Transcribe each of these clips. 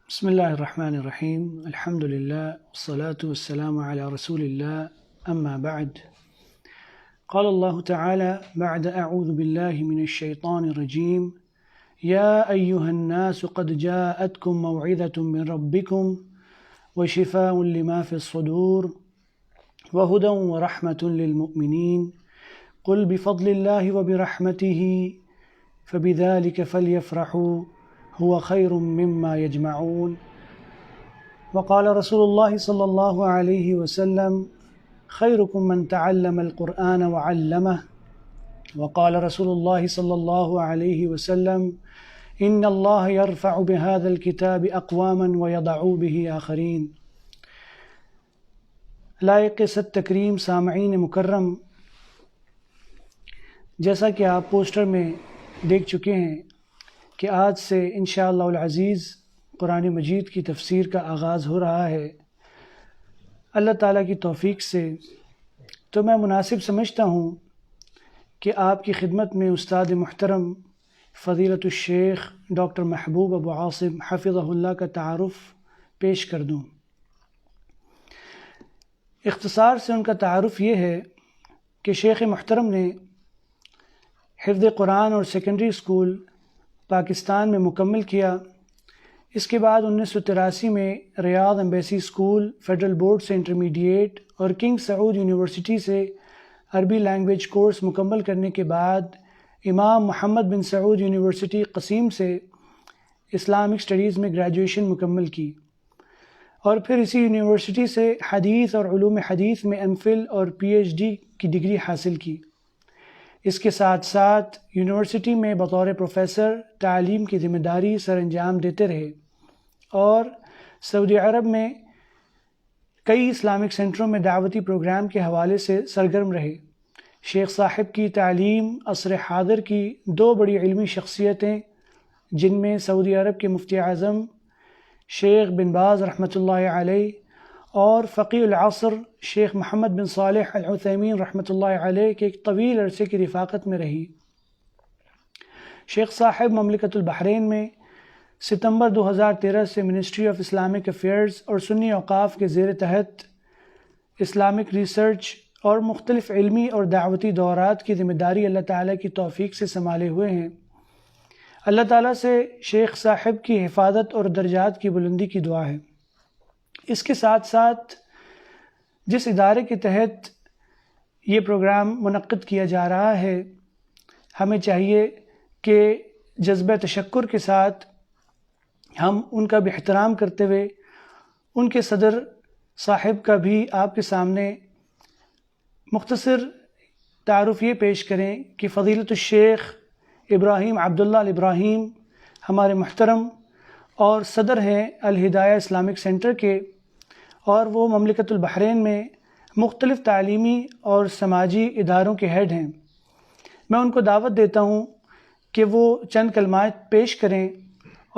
بسم اللہ الرحمن الرحیم الحمد للہ والصلاة والسلام علی رسول اللہ اما بعد قال اللہ تعالی بعد اعوذ باللہ من الشیطان الرجیم یا ایہا الناس قد جاءتکم موعظة من ربکم وشفاء لما في الصدور وهدى ورحمة للمؤمنين قل بفضل الله وبرحمته فبذلك فليفرحوا هو خير مما يجمعون وقال رسول الله صلى الله عليه وسلم خيركم من تعلم القرآن وعلمه وقال رسول الله صلى الله عليه وسلم إن الله يرفع بهذا الكتاب أقواما ويضع به آخرين. لائق صد تکریم سامعین مکرم، جیسا کہ آپ پوسٹر میں دیکھ چکے ہیں کہ آج سے انشاءاللہ العزیز قرآن مجید کی تفسیر کا آغاز ہو رہا ہے اللہ تعالیٰ کی توفیق سے. تو میں مناسب سمجھتا ہوں کہ آپ کی خدمت میں استاد محترم فضیلت الشیخ ڈاکٹر محبوب ابو عاصم حفظہ اللہ کا تعارف پیش کر دوں. اختصار سے ان کا تعارف یہ ہے کہ شیخ محترم نے حفظ قرآن اور سیکنڈری اسکول پاکستان میں مکمل کیا. اس کے بعد 1983 میں ریاض ایمبیسی اسکول فیڈرل بورڈ سے انٹرمیڈیٹ اور کنگ سعود یونیورسٹی سے عربی لینگویج کورس مکمل کرنے کے بعد امام محمد بن سعود یونیورسٹی قصیم سے اسلامک اسٹڈیز میں گریجویشن مکمل کی اور پھر اسی یونیورسٹی سے حدیث اور علوم حدیث میں ایم فل اور پی ایچ ڈی کی ڈگری حاصل کی. اس کے ساتھ ساتھ یونیورسٹی میں بطور پروفیسر تعلیم کی ذمہ داری سر انجام دیتے رہے اور سعودی عرب میں کئی اسلامک سینٹروں میں دعوتی پروگرام کے حوالے سے سرگرم رہے. شیخ صاحب کی تعلیم عصر حاضر کی دو بڑی علمی شخصیتیں، جن میں سعودی عرب کے مفتی اعظم شیخ بن باز رحمۃ اللہ علیہ اور فقیہ العصر شیخ محمد بن صالح العثیمین رحمۃ اللہ علیہ کے ایک طویل عرصے کی رفاقت میں رہی. شیخ صاحب مملکت البحرین میں ستمبر 2013 سے منسٹری آف اسلامک افیئرز اور سنی اوقاف کے زیر تحت اسلامک ریسرچ اور مختلف علمی اور دعوتی دورات کی ذمہ داری اللہ تعالیٰ کی توفیق سے سنبھالے ہوئے ہیں. اللہ تعالیٰ سے شیخ صاحب کی حفاظت اور درجات کی بلندی کی دعا ہے. اس کے ساتھ ساتھ جس ادارے کے تحت یہ پروگرام منعقد کیا جا رہا ہے، ہمیں چاہیے کہ جذبہ تشکر کے ساتھ ہم ان کا بھی احترام کرتے ہوئے ان کے صدر صاحب کا بھی آپ کے سامنے مختصر تعارف یہ پیش کریں کہ فضیلت الشیخ ابراہیم عبداللہ الابراہیم ہمارے محترم اور صدر ہیں الہدایہ اسلامک سینٹر کے، اور وہ مملکت البحرین میں مختلف تعلیمی اور سماجی اداروں کے ہیڈ ہیں. میں ان کو دعوت دیتا ہوں کہ وہ چند کلمات پیش کریں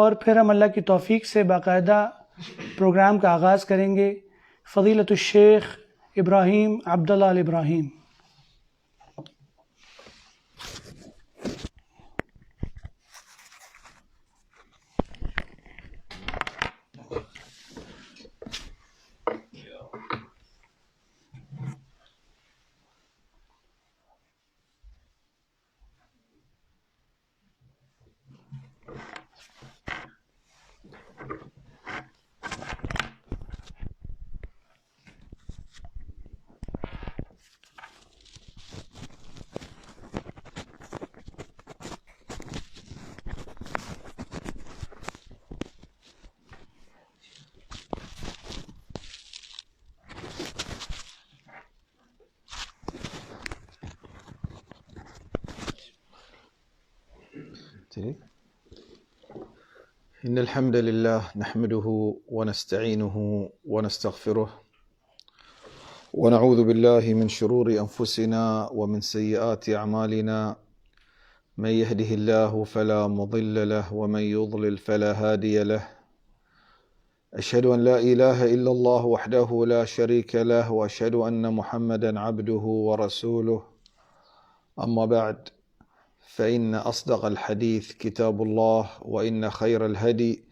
اور پھر ہم اللہ کی توفیق سے باقاعدہ پروگرام کا آغاز کریں گے. فضیلت الشیخ ابراہیم عبداللہ الابراہیم. إن الحمد لله نحمده ونستعينه ونستغفره ونعوذ بالله من شرور أنفسنا ومن سيئات أعمالنا. من يهده الله فلا مضل له ومن يضلل فلا هادي له. أشهد أن لا إله إلا الله وحده لا شريك له وأشهد أن محمدا عبده ورسوله. أما بعد، فإن أصدق الحديث كتاب الله، وإن خير الهدي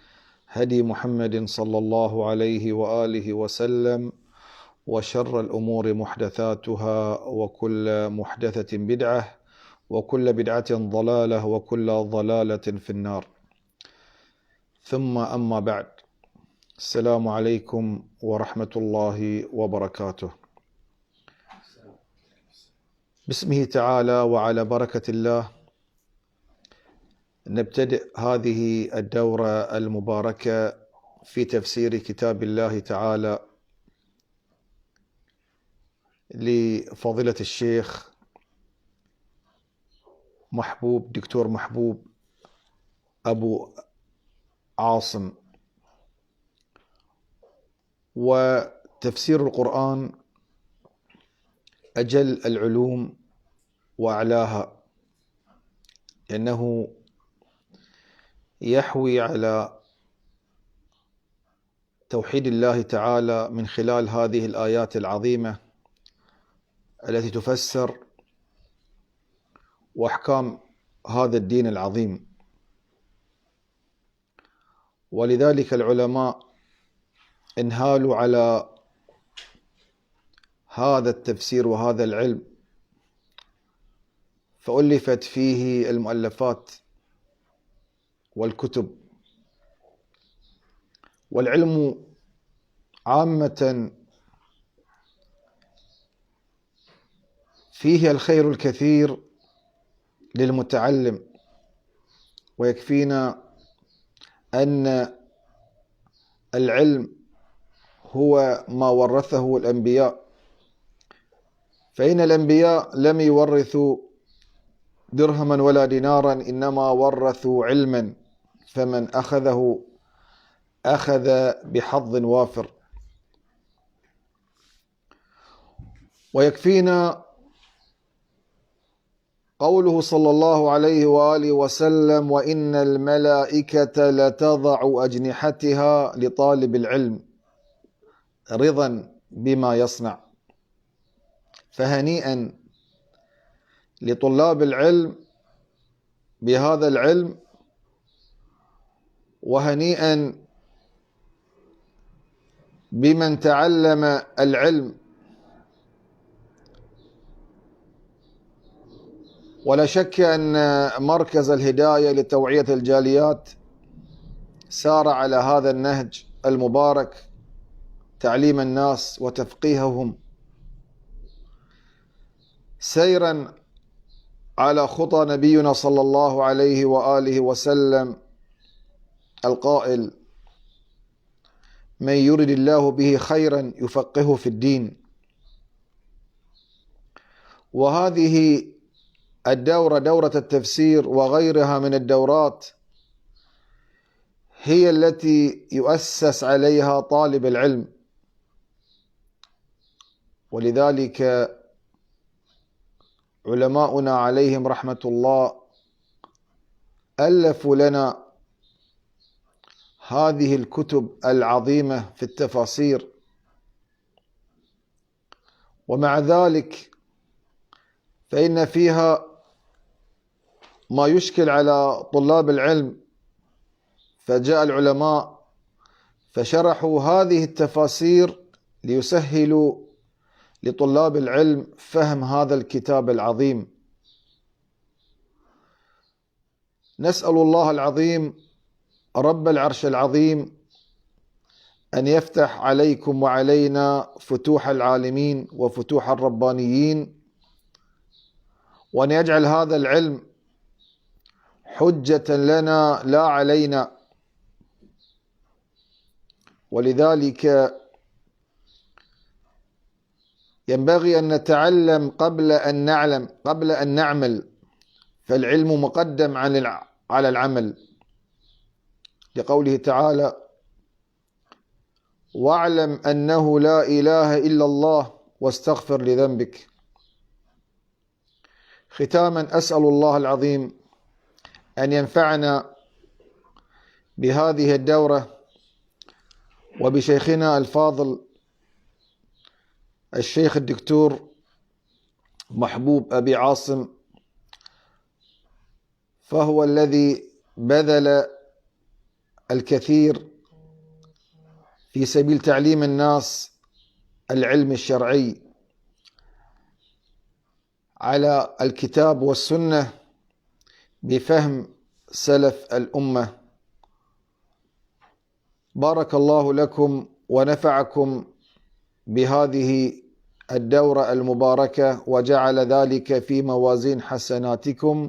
هدي محمد صلى الله عليه وآله وسلم، وشر الأمور محدثاتها، وكل محدثة بدعة، وكل بدعة ضلالة، وكل ضلالة في النار. ثم أما بعد، السلام عليكم ورحمة الله وبركاته. باسمه تعالى وعلى بركة الله نبتدئ هذه الدورة المباركة في تفسير كتاب الله تعالى لفضيلة الشيخ محبوب، دكتور محبوب أبو عاصم. وتفسير القرآن أجل العلوم وأعلاها، لأنه يحوي على توحيد الله تعالى من خلال هذه الآيات العظيمة التي تفسر وأحكام هذا الدين العظيم. ولذلك العلماء انهالوا على هذا التفسير وهذا العلم، فألفت فيه المؤلفات والكتب. والعلم عامة فيه الخير الكثير للمتعلم، ويكفينا أن العلم هو ما ورثه الأنبياء، فإن الأنبياء لم يورثوا درهما ولا دينارا، إنما ورثوا علما، فمن أخذه أخذ بحظ وافر. ويكفينا قوله صلى الله عليه وآله وسلم: وإن الملائكة لتضع أجنحتها لطالب العلم رضا بما يصنع. فهنيئا لطلاب العلم بهذا العلم، وهنيئا بمن تعلم العلم. ولا شك أن مركز الهداية لتوعية الجاليات سار على هذا النهج المبارك، تعليم الناس وتفقيههم، سيرا على خطى نبينا صلى الله عليه وآله وسلم القائل: من يرد الله به خيرا يفقهه في الدين. وهذه الدورة، دورة التفسير وغيرها من الدورات، هي التي يؤسس عليها طالب العلم. ولذلك علماؤنا عليهم رحمة الله ألفوا لنا هذه الكتب العظيمة في التفاسير. ومع ذلك فإن فيها ما يشكل على طلاب العلم، فجاء العلماء فشرحوا هذه التفاسير ليسهلوا لطلاب العلم فهم هذا الكتاب العظيم. نسأل الله العظيم رب العرش العظيم أن يفتح عليكم وعلينا فتوح العالمين وفتوح الربانيين، وأن يجعل هذا العلم حجة لنا لا علينا. ولذلك ينبغي أن نتعلم قبل أن نعلم، قبل أن نعمل، فالعلم مقدم على العمل، لقوله تعالى: واعلم أنه لا إله إلا الله واستغفر لذنبك. ختاما، أسأل الله العظيم أن ينفعنا بهذه الدورة وبشيخنا الفاضل الشيخ الدكتور محبوب أبي عاصم، فهو الذي بذل الكثير في سبيل تعليم الناس العلم الشرعي على الكتاب والسنة بفهم سلف الأمة. بارك الله لكم ونفعكم بهذه الدورة المباركة وجعل ذلك في موازين حسناتكم،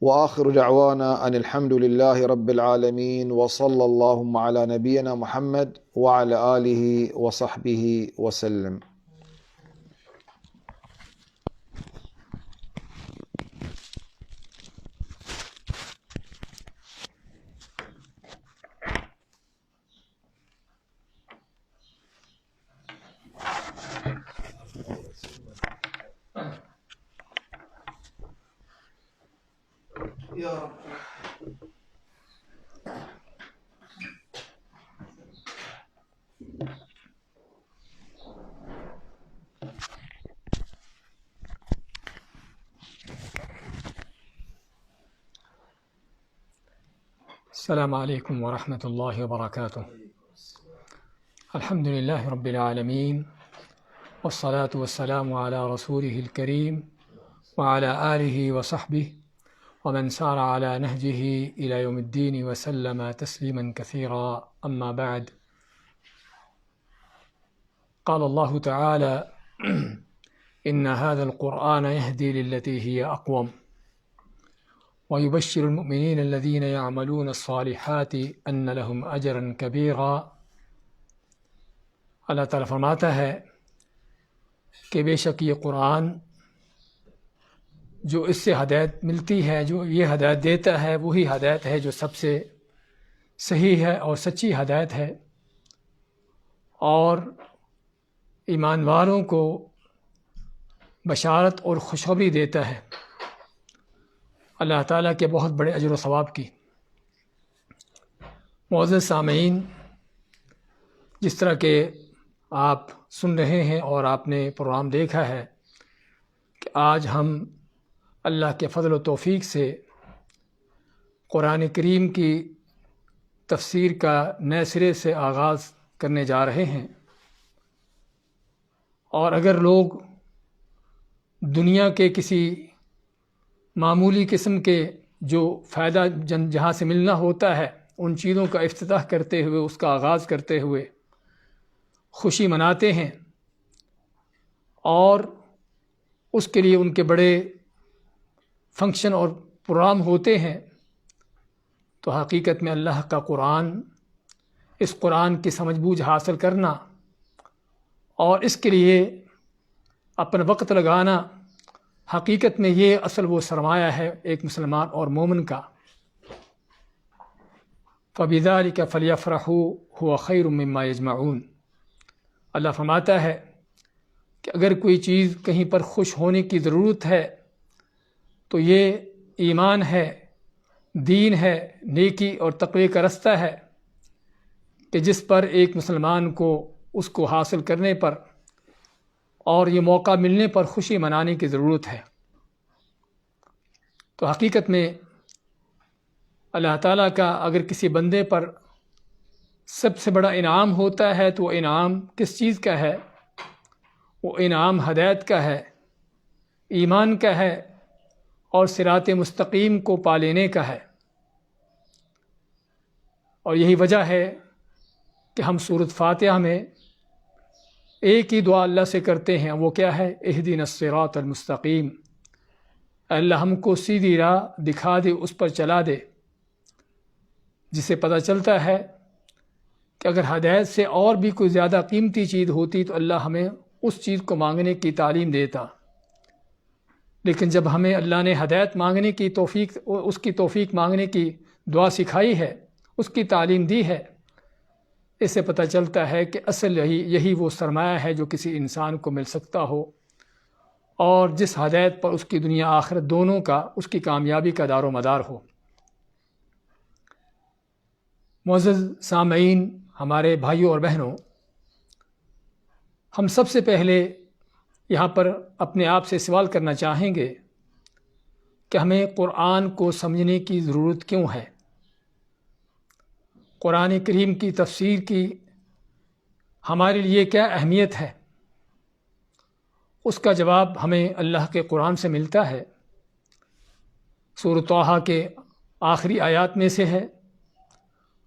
وآخر دعوانا أن الحمد لله رب العالمين، وصلى اللهم على نبينا محمد وعلى آله وصحبه وسلم. يا رب. السلام عليكم ورحمة الله وبركاته. الحمد لله رب العالمين، والصلاة والسلام على رسوله الكريم وعلى آله وصحبه ومن سار على نهجه إلى يوم الدين وسلم تسليما كثيرا. أما بعد، قال الله تعالى: إن هذا القرآن يهدي للتي هي أقوم ويبشر المؤمنين الذين يعملون الصالحات أن لهم أجرا كبيرا۔ اللہ تعالیٰ فرماتا ہے کہ بے شک یہ قرآن جو اس سے ہدایت ملتی ہے، جو یہ ہدایت دیتا ہے، وہی ہدایت ہے جو سب سے صحیح ہے اور سچی ہدایت ہے، اور ایمان والوں کو بشارت اور خوشخبری دیتا ہے اللہ تعالیٰ کے بہت بڑے اجر و ثواب کی۔ معزز سامعین، جس طرح کہ آپ سن رہے ہیں اور آپ نے پروگرام دیکھا ہے کہ آج ہم اللہ کے فضل و توفیق سے قرآن کریم کی تفسیر کا نئے سرے سے آغاز کرنے جا رہے ہیں، اور اگر لوگ دنیا کے کسی معمولی قسم کے جو فائدہ جہاں سے ملنا ہوتا ہے ان چیزوں کا افتتاح کرتے ہوئے، اس کا آغاز کرتے ہوئے خوشی مناتے ہیں، اور اس کے لیے ان کے بڑے فنکشن اور پروگرام ہوتے ہیں، تو حقیقت میں اللہ کا قرآن، اس قرآن کی سمجھ بوجھ حاصل کرنا اور اس کے لیے اپنا وقت لگانا، حقیقت میں یہ اصل وہ سرمایہ ہے ایک مسلمان اور مومن کا۔ فَبِذَلِكَ فَلْيَفْرَحُوا هُوَ خَيْرٌ مِّمَّا يَجْمَعُونَ۔ اللہ فرماتا ہے کہ اگر کوئی چیز کہیں پر خوش ہونے کی ضرورت ہے تو یہ ایمان ہے، دین ہے، نیکی اور تقوی کا رستہ ہے کہ جس پر ایک مسلمان کو اس کو حاصل کرنے پر اور یہ موقع ملنے پر خوشی منانے کی ضرورت ہے۔ تو حقیقت میں اللہ تعالیٰ کا اگر کسی بندے پر سب سے بڑا انعام ہوتا ہے تو وہ انعام کس چیز کا ہے؟ وہ انعام ہدایت کا ہے، ایمان کا ہے، اور صراط مستقیم کو پا لینے کا ہے۔ اور یہی وجہ ہے کہ ہم سورۃ فاتحہ میں ایک ہی دعا اللہ سے کرتے ہیں، وہ کیا ہے؟ اہدنا الصراط المستقیم، اللہ ہم کو سیدھی راہ دکھا دے، اس پر چلا دے، جس سے پتہ چلتا ہے کہ اگر ہدایت سے اور بھی کوئی زیادہ قیمتی چیز ہوتی تو اللہ ہمیں اس چیز کو مانگنے کی تعلیم دیتا، لیکن جب ہمیں اللہ نے ہدایت مانگنے کی توفیق، اس کی توفیق مانگنے کی دعا سکھائی ہے، اس کی تعلیم دی ہے، اس سے پتہ چلتا ہے کہ اصل یہی وہ سرمایہ ہے جو کسی انسان کو مل سکتا ہو، اور جس ہدایت پر اس کی دنیا آخرت دونوں کا، اس کی کامیابی کا دار و مدار ہو۔ معزز سامعین، ہمارے بھائیوں اور بہنوں، ہم سب سے پہلے یہاں پر اپنے آپ سے سوال کرنا چاہیں گے کہ ہمیں قرآن کو سمجھنے کی ضرورت کیوں ہے؟ قرآن کریم کی تفسیر کی ہمارے لیے کیا اہمیت ہے؟ اس کا جواب ہمیں اللہ کے قرآن سے ملتا ہے۔ سورۃ طٰہٰ کے آخری آیات میں سے ہے۔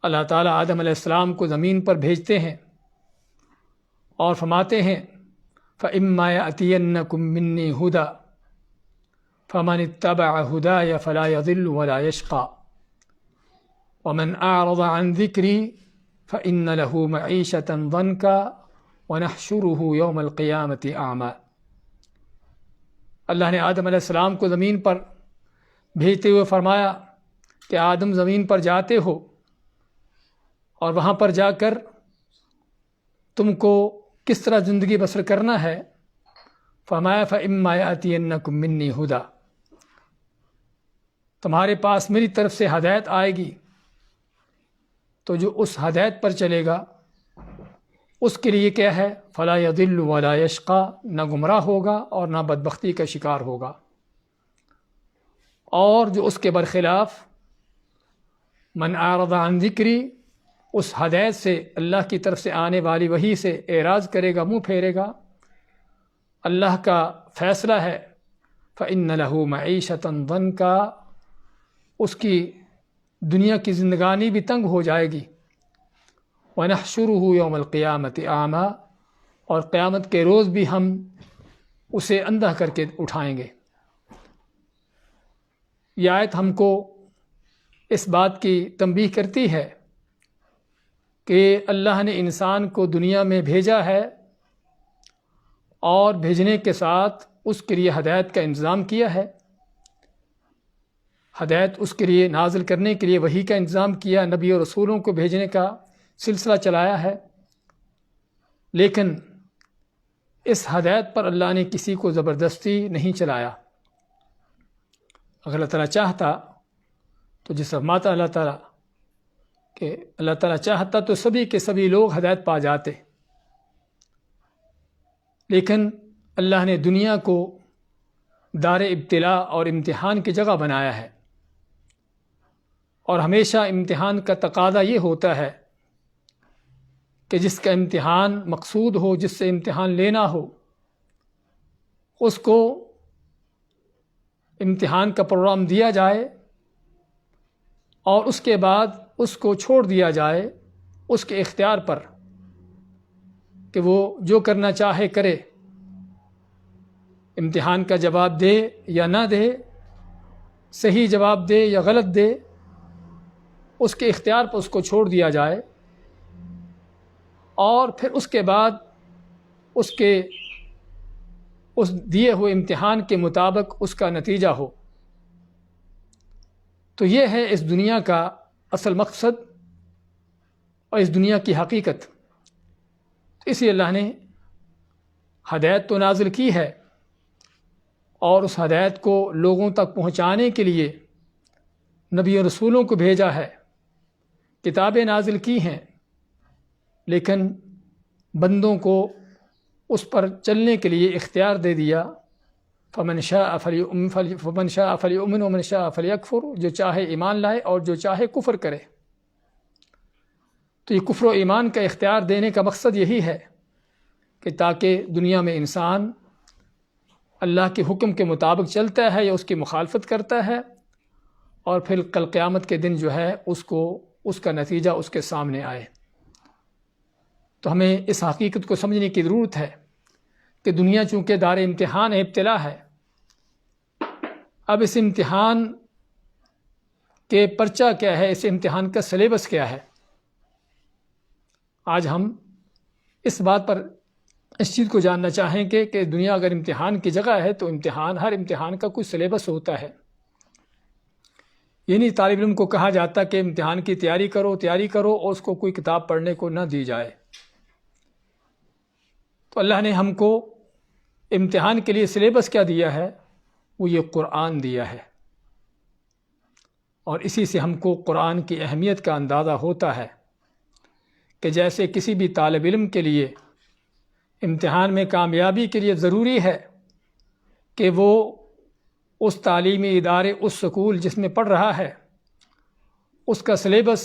اللہ تعالیٰ آدم علیہ السلام کو زمین پر بھیجتے ہیں اور فرماتے ہیں فَإِمَّا يَأْتِيَنَّكُم مِّنِّي هُدًى فَمَنِ اتَّبَعَ هُدَايَ فَلَا يَضِلُّ وَلَا يَشْقَىٰ وَمَنْ أَعْرَضَ عَنْ ذِكْرِي فَإِنَّ لَهُ مَعِيشَةً ضَنْكًا وَنَحْشُرُهُ يَوْمَ الْقِيَامَةِ أَعْمَىٰ۔ اللہ نے آدم علیہ السلام کو زمین پر بھیجتے ہوئے فرمایا کہ آدم زمین پر جاتے ہو اور وہاں پر جا کر تم کو کس طرح زندگی بسر کرنا ہے؟ فرمایا فَإِمَّا يَأْتِيَنَّكُم مِّنِّي هُدًى، تمہارے پاس میری طرف سے ہدایت آئے گی، تو جو اس ہدایت پر چلے گا اس کے لیے کیا ہے؟ فَلَا يَضِلُّ وَلَا يَشْقَىٰ، نہ گمراہ ہوگا اور نہ بدبختی کا شکار ہوگا۔ اور جو اس کے برخلاف من اعرض عن ذکری، اس ہدایت سے، اللہ کی طرف سے آنے والی وحی سے اعراض کرے گا، منہ پھیرے گا، اللہ کا فیصلہ ہے فَإِنَّ لَهُ مَعِيشَةً ضَنْكًا، اس کی دنیا کی زندگانی بھی تنگ ہو جائے گی، وَنَحْشُرُهُ يَوْمَ الْقِيَامَةِ أَعْمَىٰ، اور قیامت کے روز بھی ہم اسے اندھا کر کے اٹھائیں گے۔ یہ آیت ہم کو اس بات کی تنبیہ کرتی ہے کہ اللہ نے انسان کو دنیا میں بھیجا ہے اور بھیجنے کے ساتھ اس کے لیے ہدایت کا انتظام کیا ہے، ہدایت اس کے لیے نازل کرنے کے لیے وحی کا انتظام کیا، نبی اور رسولوں کو بھیجنے کا سلسلہ چلایا ہے، لیکن اس ہدایت پر اللہ نے کسی کو زبردستی نہیں چلایا۔ اگر اللہ تعالیٰ چاہتا تو جس فرماتا اللہ تعالیٰ کہ اللہ تعالیٰ چاہتا تو سبھی کے سبھی لوگ ہدایت پا جاتے، لیکن اللہ نے دنیا کو دار ابتلاء اور امتحان کی جگہ بنایا ہے، اور ہمیشہ امتحان کا تقاضا یہ ہوتا ہے کہ جس کا امتحان مقصود ہو، جس سے امتحان لینا ہو، اس کو امتحان کا پروگرام دیا جائے اور اس کے بعد اس کو چھوڑ دیا جائے اس کے اختیار پر کہ وہ جو کرنا چاہے کرے، امتحان کا جواب دے یا نہ دے، صحیح جواب دے یا غلط دے، اس کے اختیار پر اس کو چھوڑ دیا جائے، اور پھر اس کے بعد اس دیے ہوئے امتحان کے مطابق اس کا نتیجہ ہو۔ تو یہ ہے اس دنیا کا اصل مقصد اور اس دنیا کی حقیقت۔ اسی اللہ نے ہدایت تو نازل کی ہے اور اس ہدایت کو لوگوں تک پہنچانے کے لیے نبی و رسولوں کو بھیجا ہے، کتابیں نازل کی ہیں، لیکن بندوں کو اس پر چلنے کے لیے اختیار دے دیا، فمن شاء فلیؤمن ومن شاء فلیکفر، جو چاہے ایمان لائے اور جو چاہے کفر کرے۔ تو یہ کفر و ایمان کا اختیار دینے کا مقصد یہی ہے کہ تاکہ دنیا میں انسان اللہ کے حکم کے مطابق چلتا ہے یا اس کی مخالفت کرتا ہے، اور پھر کل قیامت کے دن جو ہے اس کا نتیجہ اس کے سامنے آئے۔ تو ہمیں اس حقیقت کو سمجھنے کی ضرورت ہے کہ دنیا چونکہ دار امتحان ہے، ابتلا ہے، اب اس امتحان کے پرچہ کیا ہے، اس امتحان کا سلیبس کیا ہے، آج ہم اس بات پر اس چیز کو جاننا چاہیں گے کہ دنیا اگر امتحان کی جگہ ہے تو ہر امتحان کا کوئی سلیبس ہوتا ہے. یہ نہیں طالب علم کو کہا جاتا کہ امتحان کی تیاری کرو اور اس کو کوئی کتاب پڑھنے کو نہ دی جائے. تو اللہ نے ہم کو امتحان کے لیے سلیبس کیا دیا ہے؟ وہ یہ قرآن دیا ہے، اور اسی سے ہم کو قرآن کی اہمیت کا اندازہ ہوتا ہے کہ جیسے کسی بھی طالب علم کے لیے امتحان میں کامیابی کے لیے ضروری ہے کہ وہ اس تعلیمی ادارے، اس سکول جس میں پڑھ رہا ہے، اس کا سلیبس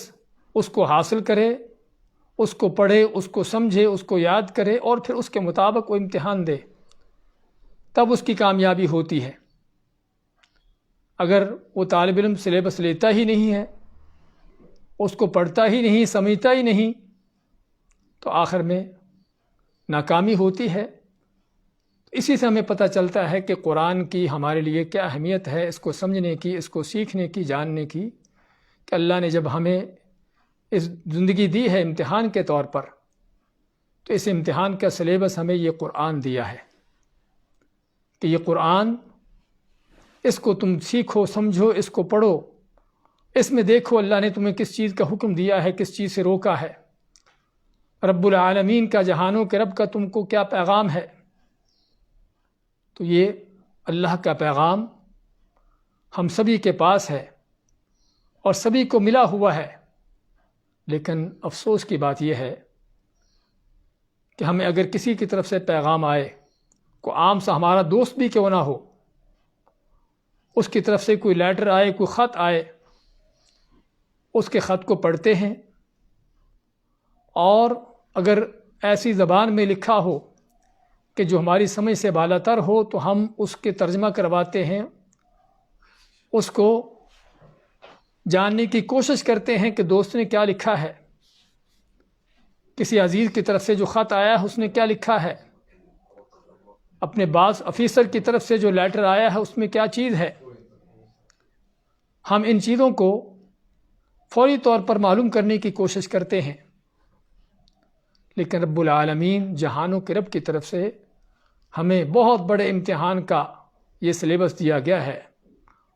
اس کو حاصل کرے، اس کو پڑھے، اس کو سمجھے، اس کو یاد کرے اور پھر اس کے مطابق وہ امتحان دے، تب اس کی کامیابی ہوتی ہے. اگر وہ طالب علم سلیبس لیتا ہی نہیں ہے، اس کو پڑھتا ہی نہیں، سمجھتا ہی نہیں، تو آخر میں ناکامی ہوتی ہے. اسی سے ہمیں پتہ چلتا ہے کہ قرآن کی ہمارے لیے کیا اہمیت ہے، اس کو سمجھنے کی، اس کو سیکھنے کی، جاننے کی، کہ اللہ نے جب ہمیں اس زندگی دی ہے امتحان کے طور پر، تو اس امتحان کا سلیبس ہمیں یہ قرآن دیا ہے کہ یہ قرآن، اس کو تم سیکھو، سمجھو، اس کو پڑھو، اس میں دیکھو اللہ نے تمہیں کس چیز کا حکم دیا ہے، کس چیز سے روکا ہے، رب العالمین کا، جہانوں کے رب کا تم کو کیا پیغام ہے. تو یہ اللہ کا پیغام ہم سبھی کے پاس ہے اور سبھی کو ملا ہوا ہے. لیکن افسوس کی بات یہ ہے کہ ہمیں اگر کسی کی طرف سے پیغام آئے، کوئی عام سا ہمارا دوست بھی کیوں نہ ہو، اس کی طرف سے کوئی لیٹر آئے، کوئی خط آئے، اس کے خط کو پڑھتے ہیں، اور اگر ایسی زبان میں لکھا ہو کہ جو ہماری سمجھ سے بالا تر ہو تو ہم اس کے ترجمہ کرواتے ہیں، اس کو جاننے کی کوشش کرتے ہیں کہ دوست نے کیا لکھا ہے، کسی عزیز کی طرف سے جو خط آیا ہے اس نے کیا لکھا ہے، اپنے باس افیسر کی طرف سے جو لیٹر آیا ہے اس میں کیا چیز ہے. ہم ان چیزوں کو فوری طور پر معلوم کرنے کی کوشش کرتے ہیں، لیکن رب العالمین، جہانوں کے رب کی طرف سے ہمیں بہت بڑے امتحان کا یہ سلیبس دیا گیا ہے،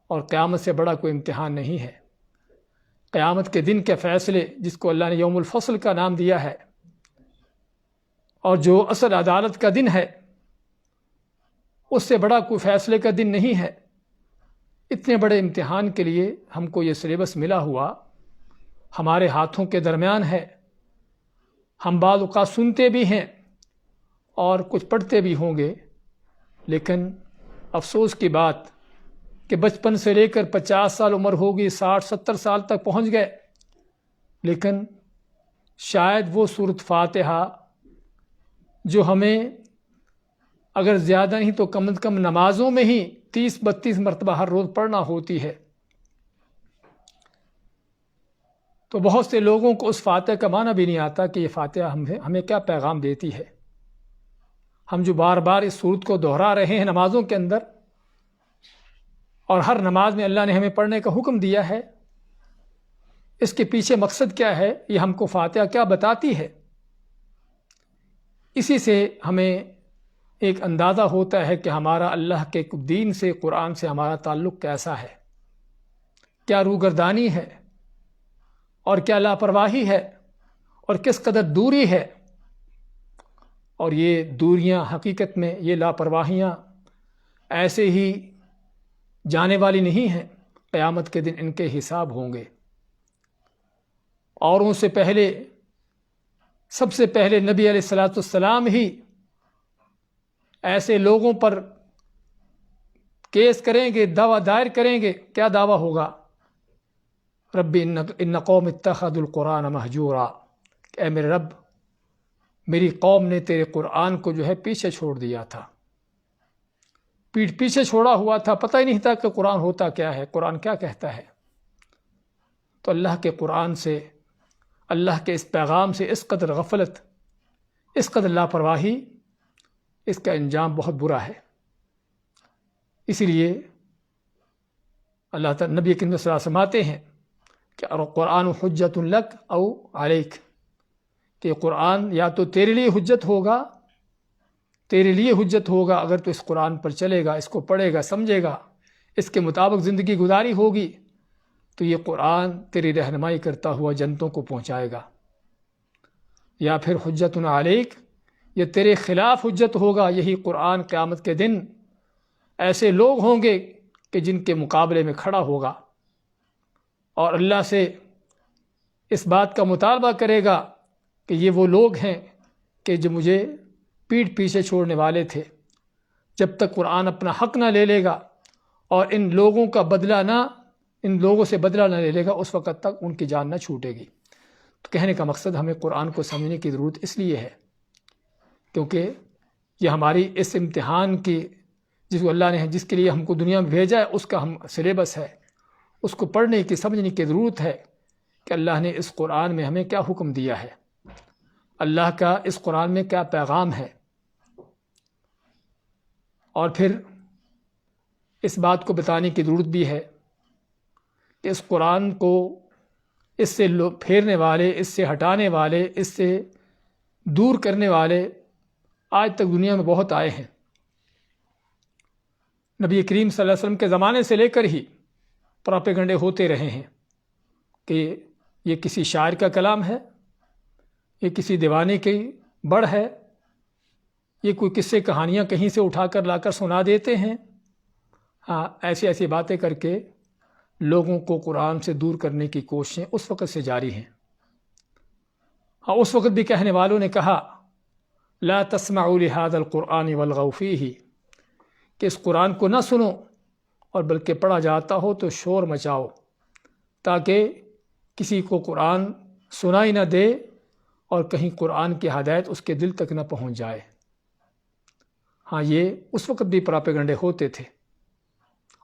اور قیامت سے بڑا کوئی امتحان نہیں ہے. قیامت کے دن کے فیصلے، جس کو اللہ نے یوم الفصل کا نام دیا ہے، اور جو اصل عدالت کا دن ہے، اس سے بڑا کوئی فیصلے کا دن نہیں ہے. اتنے بڑے امتحان کے لیے ہم کو یہ سلیبس ملا ہوا ہمارے ہاتھوں کے درمیان ہے. ہم بعض اوقات سنتے بھی ہیں اور کچھ پڑھتے بھی ہوں گے، لیکن افسوس کی بات کہ بچپن سے لے کر 50 سال عمر ہوگی، 60-70 سال تک پہنچ گئے، لیکن شاید وہ سورۃ فاتحہ جو ہمیں اگر زیادہ نہیں تو کم از کم نمازوں میں ہی 30-32 مرتبہ ہر روز پڑھنا ہوتی ہے، تو بہت سے لوگوں کو اس فاتحہ کا معنی بھی نہیں آتا کہ یہ فاتحہ ہمیں کیا پیغام دیتی ہے. ہم جو بار بار اس سورت کو دہرا رہے ہیں نمازوں کے اندر، اور ہر نماز میں اللہ نے ہمیں پڑھنے کا حکم دیا ہے، اس کے پیچھے مقصد کیا ہے، یہ ہم کو فاتحہ کیا بتاتی ہے. اسی سے ہمیں ایک اندازہ ہوتا ہے کہ ہمارا اللہ کے دین سے، قرآن سے ہمارا تعلق کیسا ہے، کیا روگردانی ہے اور کیا لاپرواہی ہے اور کس قدر دوری ہے. اور یہ دوریاں حقیقت میں، یہ لاپرواہیاں ایسے ہی جانے والی نہیں ہیں، قیامت کے دن ان کے حساب ہوں گے. اوروں سے پہلے، سب سے پہلے نبی علیہ الصلاۃ والسلام ہی ایسے لوگوں پر کیس کریں گے، دعویٰ دائر کریں گے. کیا دعویٰ ہوگا؟ رب ان قوم اتخذوا القرآن مہجورا، کہ اے میرے رب، میری قوم نے تیرے قرآن کو جو ہے پیچھے چھوڑ دیا تھا، پیچھے چھوڑا ہوا تھا، پتہ ہی نہیں تھا کہ قرآن ہوتا کیا ہے، قرآن کیا کہتا ہے. تو اللہ کے قرآن سے، اللہ کے اس پیغام سے اس قدر غفلت، اس قدر لاپرواہی، اس کا انجام بہت برا ہے. اسی لیے اللہ تعالیٰ، نبی کریم صلی اللہ علیہ وسلم فرماتے ہیں کہ قرآن حجت لک او علیک، کہ قرآن یا تو تیرے لیے حجت ہوگا تیرے لیے حجت ہوگا اگر تو اس قرآن پر چلے گا، اس کو پڑھے گا، سمجھے گا، اس کے مطابق زندگی گزاری ہوگی، تو یہ قرآن تیری رہنمائی کرتا ہوا جنتوں کو پہنچائے گا۔ یا پھر حجت علیک، یہ تیرے خلاف حجت ہوگا، یہی قرآن قیامت کے دن ایسے لوگ ہوں گے کہ جن کے مقابلے میں کھڑا ہوگا اور اللہ سے اس بات کا مطالبہ کرے گا کہ یہ وہ لوگ ہیں کہ جو مجھے پیٹھ پیچھے چھوڑنے والے تھے۔ جب تک قرآن اپنا حق نہ لے لے گا اور ان لوگوں سے بدلہ نہ لے لے گا، اس وقت تک ان کی جان نہ چھوٹے گی۔ تو کہنے کا مقصد ہمیں قرآن کو سمجھنے کی ضرورت اس لیے ہے کیونکہ یہ ہماری اس امتحان کی جس کو اللہ نے جس کے لیے ہم کو دنیا میں بھیجا ہے اس کا ہم سلیبس ہے، اس کو پڑھنے کی سمجھنے کی ضرورت ہے کہ اللہ نے اس قرآن میں ہمیں کیا حکم دیا ہے، اللہ کا اس قرآن میں کیا پیغام ہے، اور پھر اس بات کو بتانے کی ضرورت بھی ہے کہ اس قرآن کو اس سے پھیرنے والے، اس سے ہٹانے والے، اس سے دور کرنے والے آج تک دنیا میں بہت آئے ہیں۔ نبی کریم صلی اللہ علیہ وسلم کے زمانے سے لے کر ہی پراپیگنڈے ہوتے رہے ہیں کہ یہ کسی شاعر کا کلام ہے، یہ کسی دیوانے کی بڑھ ہے، یہ کوئی قصے کہانیاں کہیں سے اٹھا کر لا کر سنا دیتے ہیں۔ ہاں، ایسی باتیں کر کے لوگوں کو قرآن سے دور کرنے کی کوششیں اس وقت سے جاری ہیں۔ ہاں، اس وقت بھی کہنے والوں نے کہا لا تسمعوا لهذا القرآن والغوا فیہ، کہ اس قرآن کو نہ سنو اور بلکہ پڑھا جاتا ہو تو شور مچاؤ تاکہ کسی کو قرآن سنائی نہ دے اور کہیں قرآن کی ہدایت اس کے دل تک نہ پہنچ جائے۔ ہاں، یہ اس وقت بھی پراپیگنڈے ہوتے تھے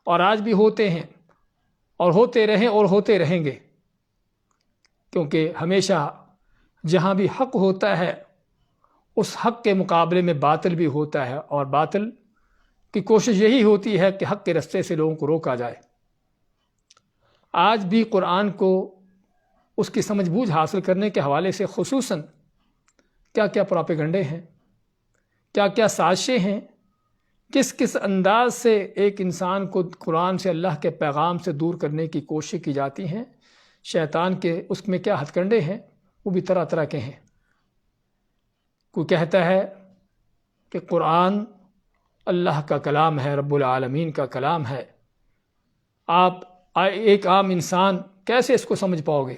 اور آج بھی ہوتے ہیں اور ہوتے رہیں اور ہوتے رہیں گے، کیونکہ ہمیشہ جہاں بھی حق ہوتا ہے اس حق کے مقابلے میں باطل بھی ہوتا ہے، اور باطل کی کوشش یہی ہوتی ہے کہ حق کے رستے سے لوگوں کو روکا جائے۔ آج بھی قرآن کو اس کی سمجھ بوجھ حاصل کرنے کے حوالے سے خصوصاً کیا کیا پراپیگنڈے ہیں، کیا کیا سازشیں ہیں، کس کس انداز سے ایک انسان کو قرآن سے، اللہ کے پیغام سے دور کرنے کی کوشش کی جاتی ہیں، شیطان کے اس میں کیا ہتھ کنڈے ہیں، وہ بھی طرح طرح کے ہیں۔ کوئی کہتا ہے کہ قرآن اللہ کا کلام ہے، رب العالمین کا کلام ہے، آپ ایک عام انسان کیسے اس کو سمجھ پاؤ گے؟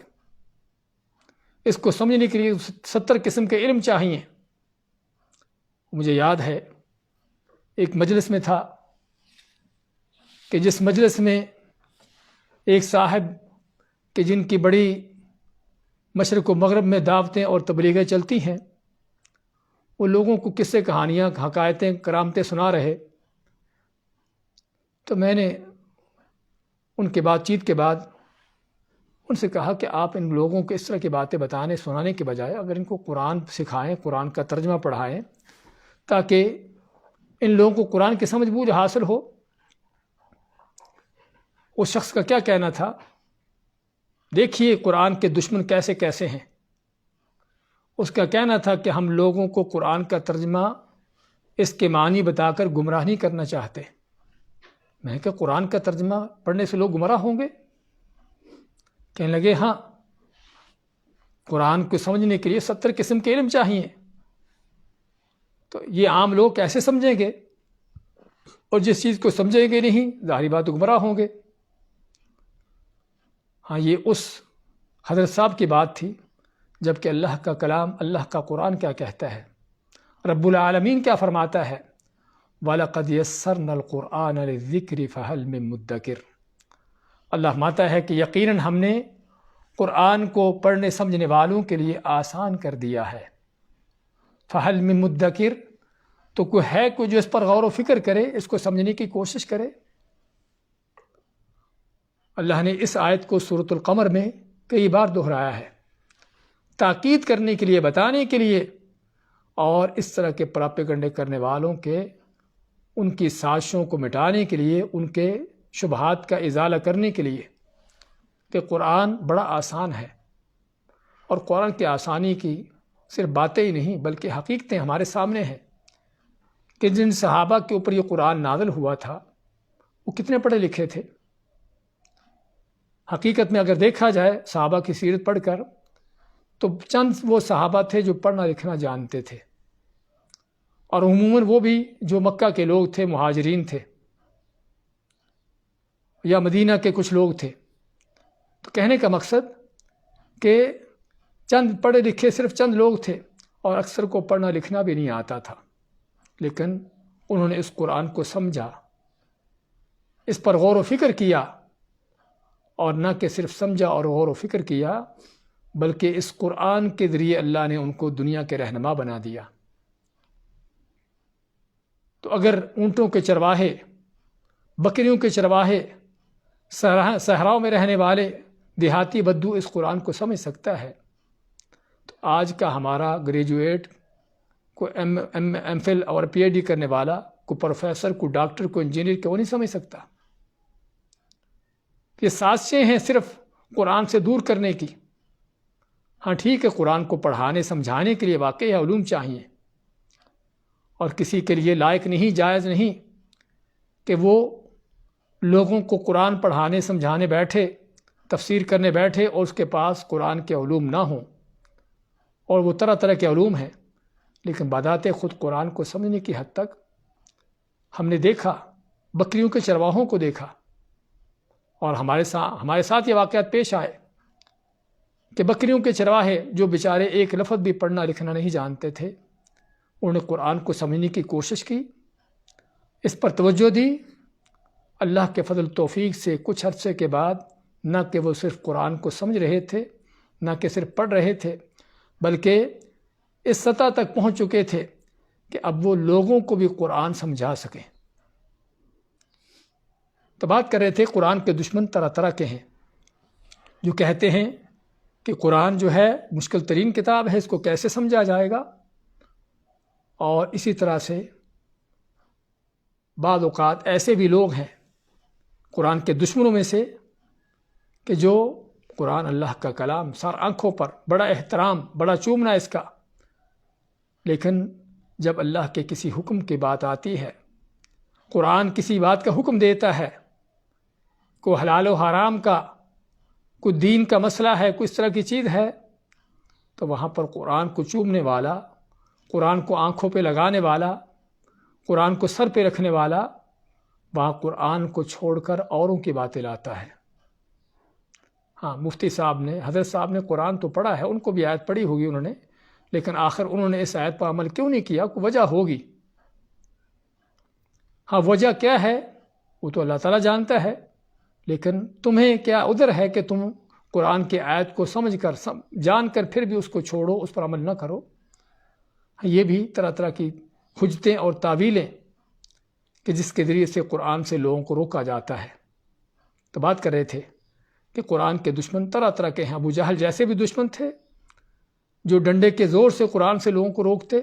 اس کو سمجھنے کے لیے 70 قسم کے علم چاہیے۔ مجھے یاد ہے ایک مجلس میں تھا کہ جس مجلس میں ایک صاحب کہ جن کی بڑی مشرق و مغرب میں دعوتیں اور تبلیغیں چلتی ہیں، وہ لوگوں کو قصے کہانیاں، حکایتیں، کرامتیں سنا رہے، تو میں نے ان کے بات چیت کے بعد ان سے کہا کہ آپ ان لوگوں کو اس طرح کی باتیں بتانے سنانے کے بجائے اگر ان کو قرآن سکھائیں، قرآن کا ترجمہ پڑھائیں تاکہ ان لوگوں کو قرآن کی سمجھ بوجھ حاصل ہو۔ اس شخص کا کیا کہنا تھا، دیکھیے قرآن کے دشمن کیسے کیسے ہیں۔ اس کا کہنا تھا کہ ہم لوگوں کو قرآن کا ترجمہ اس کے معنی بتا کر گمراہ نہیں کرنا چاہتے۔ میں نے کہا قرآن کا ترجمہ پڑھنے سے لوگ گمراہ ہوں گے؟ کہنے لگے ہاں، قرآن کو سمجھنے کے لیے 70 قسم کے علم چاہیے، تو یہ عام لوگ کیسے سمجھیں گے؟ اور جس چیز کو سمجھیں گے نہیں، ظاہری بات گمراہ ہوں گے۔ ہاں، یہ اس حضرت صاحب کی بات تھی، جبکہ اللہ کا کلام، اللہ کا قرآن کیا کہتا ہے، رب العالمین کیا فرماتا ہے، وَلَقَدْ يَسَّرْنَا الْقُرْآنَ لِلذِّكْرِ فَهَلْ مِن مُدَّكِرٍ۔ اللہ فرماتا ہے کہ یقیناً ہم نے قرآن کو پڑھنے سمجھنے والوں کے لیے آسان کر دیا ہے۔ فَهَلْ مِن مُدَّكِرٍ، تو کوئی ہے کوئی جو اس پر غور و فکر کرے، اس کو سمجھنے کی کوشش کرے۔ اللہ نے اس آیت کو سورۃ القمر میں کئی بار دہرایا ہے، تاکید کرنے کے لیے، بتانے کے لیے، اور اس طرح کے پراپیگنڈے کرنے والوں کے ان کی سازشوں کو مٹانے کے لیے، ان کے شبہات کا ازالہ کرنے کے لیے کہ قرآن بڑا آسان ہے، اور قرآن کی آسانی کی صرف باتیں ہی نہیں بلکہ حقیقتیں ہمارے سامنے ہیں۔ کہ جن صحابہ کے اوپر یہ قرآن نازل ہوا تھا وہ کتنے پڑھے لکھے تھے. حقیقت میں اگر دیکھا جائے صحابہ کی سیرت پڑھ کر تو چند وہ صحابہ تھے جو پڑھنا لکھنا جانتے تھے، اور عموماً وہ بھی جو مکہ کے لوگ تھے، مہاجرین تھے یا مدینہ کے کچھ لوگ تھے. تو کہنے کا مقصد کہ چند پڑھے لکھے صرف چند لوگ تھے، اور اکثر کو پڑھنا لکھنا بھی نہیں آتا تھا، لیکن انہوں نے اس قرآن کو سمجھا، اس پر غور و فکر کیا، اور نہ کہ صرف سمجھا اور غور و فکر کیا بلکہ اس قرآن کے ذریعے اللہ نے ان کو دنیا کے رہنما بنا دیا. تو اگر اونٹوں کے چرواہے، بکریوں کے چرواہے، صحراؤں میں رہنے والے دیہاتی بدو اس قرآن کو سمجھ سکتا ہے، تو آج کا ہمارا گریجویٹ، کوئی ایم فل اور پی ایچ ڈی کرنے والا، کوئی پروفیسر، کوئی ڈاکٹر، کوئی انجینئر، کو نہیں سمجھ سکتا. یہ سازشیں ہیں صرف قرآن سے دور کرنے کی. ہاں ٹھیک ہے، قرآن کو پڑھانے سمجھانے کے لیے واقعی علوم چاہیے، اور کسی کے لیے لائق نہیں، جائز نہیں کہ وہ لوگوں کو قرآن پڑھانے سمجھانے بیٹھے، تفسیر کرنے بیٹھے، اور اس کے پاس قرآن کے علوم نہ ہوں، اور وہ طرح طرح کے علوم ہیں، لیکن بذات خود قرآن کو سمجھنے کی حد تک. ہم نے دیکھا، بکریوں کے چرواہوں کو دیکھا، اور ہمارے ساتھ یہ واقعات پیش آئے کہ بکریوں کے چرواہے جو بیچارے ایک لفظ بھی پڑھنا لکھنا نہیں جانتے تھے، انہوں نے قرآن کو سمجھنے کی کوشش کی، اس پر توجہ دی. اللہ کے فضل توفیق سے کچھ عرصے کے بعد نہ کہ وہ صرف قرآن کو سمجھ رہے تھے، نہ کہ صرف پڑھ رہے تھے، بلکہ اس سطح تک پہنچ چکے تھے کہ اب وہ لوگوں کو بھی قرآن سمجھا سکیں. تو بات کر رہے تھے قرآن کے دشمن طرح طرح کے ہیں، جو کہتے ہیں کہ قرآن جو ہے مشکل ترین کتاب ہے، اس کو کیسے سمجھا جائے گا. اور اسی طرح سے بعض اوقات ایسے بھی لوگ ہیں قرآن کے دشمنوں میں سے کہ جو قرآن اللہ کا کلام، سر آنکھوں پر بڑا احترام، بڑا چومنا اس کا، لیکن جب اللہ کے کسی حکم کی بات آتی ہے، قرآن کسی بات کا حکم دیتا ہے، کوئی حلال و حرام کا، کوئی دین کا مسئلہ ہے، کوئی اس طرح کی چیز ہے، تو وہاں پر قرآن کو چومنے والا، قرآن کو آنکھوں پہ لگانے والا، قرآن کو سر پہ رکھنے والا، وہاں قرآن کو چھوڑ کر اوروں کی باتیں لاتا ہے. ہاں، مفتی صاحب نے، حضرت صاحب نے قرآن تو پڑھا ہے، ان کو بھی آیت پڑھی ہوگی انہوں نے، لیکن آخر انہوں نے اس آیت پر عمل کیوں نہیں کیا؟ کوئی وجہ ہوگی. ہاں، وجہ کیا ہے وہ تو اللہ تعالیٰ جانتا ہے، لیکن تمہیں کیا عذر ہے کہ تم قرآن کی آیت کو سمجھ کر، جان کر پھر بھی اس کو چھوڑو، اس پر عمل نہ کرو. یہ بھی طرح طرح کی حجتیں اور تعویلیں کہ جس کے ذریعے سے قرآن سے لوگوں کو روکا جاتا ہے. تو بات کر رہے تھے کہ قرآن کے دشمن طرح طرح کے ہیں. ابو جہل جیسے بھی دشمن تھے جو ڈنڈے کے زور سے قرآن سے لوگوں کو روکتے،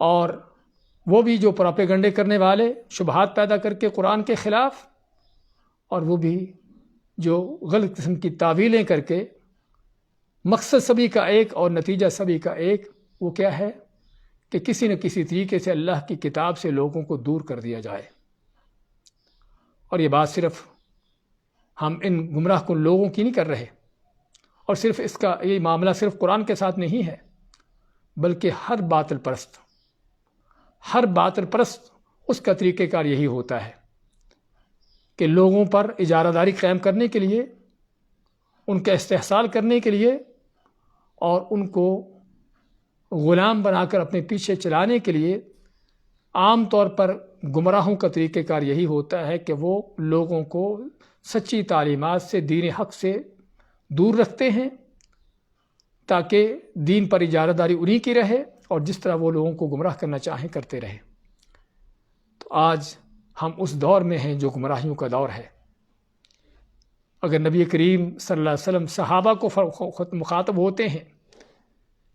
اور وہ بھی جو پراپیگنڈے کرنے والے، شبہات پیدا کر کے قرآن کے خلاف، اور وہ بھی جو غلط قسم کی تعویلیں کر کے مقصد سبھی کا ایک اور نتیجہ سبھی کا ایک. وہ کیا ہے کہ کسی نہ کسی طریقے سے اللہ کی کتاب سے لوگوں کو دور کر دیا جائے. اور یہ بات صرف ہم ان گمراہ کن لوگوں کی نہیں کر رہے، اور صرف اس کا یہ معاملہ صرف قرآن کے ساتھ نہیں ہے، بلکہ ہر باطل پرست اس کا طریقہ کار یہی ہوتا ہے کہ لوگوں پر اجارہ داری قائم کرنے کے لیے، ان کا استحصال کرنے کے لیے، اور ان کو غلام بنا کر اپنے پیچھے چلانے کے لیے عام طور پر گمراہوں کا طریقہ کار یہی ہوتا ہے کہ وہ لوگوں کو سچی تعلیمات سے، دین حق سے دور رکھتے ہیں، تاکہ دین پر اجارہ داری انہی کی رہے، اور جس طرح وہ لوگوں کو گمراہ کرنا چاہیں کرتے رہے. تو آج ہم اس دور میں ہیں جو گمراہیوں کا دور ہے. اگر نبی کریم صلی اللہ علیہ وسلم صحابہ کو مخاطب ہوتے ہیں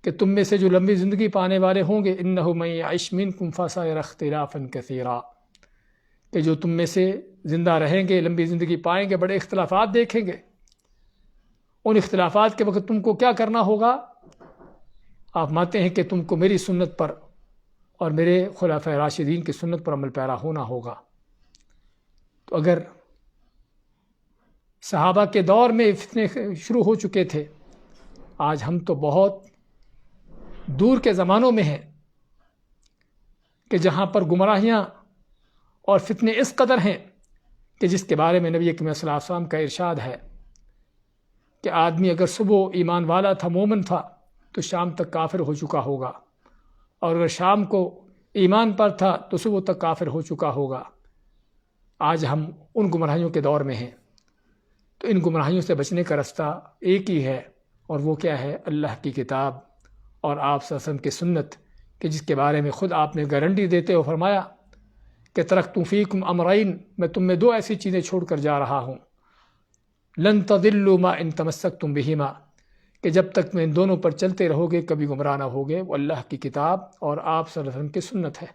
کہ تم میں سے جو لمبی زندگی پانے والے ہوں گے، انہ من یعش منکم فسیری اختلافا کثیرا، کہ جو تم میں سے زندہ رہیں گے، لمبی زندگی پائیں گے، بڑے اختلافات دیکھیں گے. ان اختلافات کے وقت تم کو کیا کرنا ہوگا؟ آپ مانتے ہیں کہ تم کو میری سنت پر اور میرے خلفائے راشدین کی سنت پر عمل پیرا ہونا ہوگا۔ تو اگر صحابہ کے دور میں فتنے شروع ہو چکے تھے، آج ہم تو بہت دور کے زمانوں میں ہیں کہ جہاں پر گمراہیاں اور فتنے اس قدر ہیں کہ جس کے بارے میں نبی کریم صلی اللہ علیہ وسلم کا ارشاد ہے کہ آدمی اگر صبح ایمان والا تھا، مومن تھا، تو شام تک کافر ہو چکا ہوگا، اور اگر شام کو ایمان پر تھا تو صبح تک کافر ہو چکا ہوگا۔ آج ہم ان گمراہیوں کے دور میں ہیں، تو ان گمراہیوں سے بچنے کا رستہ ایک ہی ہے، اور وہ کیا ہے؟ اللہ کی کتاب اور آپ صلی اللہ علیہ وسلم کی سنت، کہ جس کے بارے میں خود آپ نے گارنٹی دیتے ہو فرمایا کہ ترکت فیکم امرین، میں تم میں دو ایسی چیزیں چھوڑ کر جا رہا ہوں، لن تضلوا ما ان تمسکتم بہما، کہ جب تک میں ان دونوں پر چلتے رہو گے کبھی گمراہ نہ ہوگے، وہ اللہ کی کتاب اور آپ صلی اللہ علیہ وسلم کی سنت ہے۔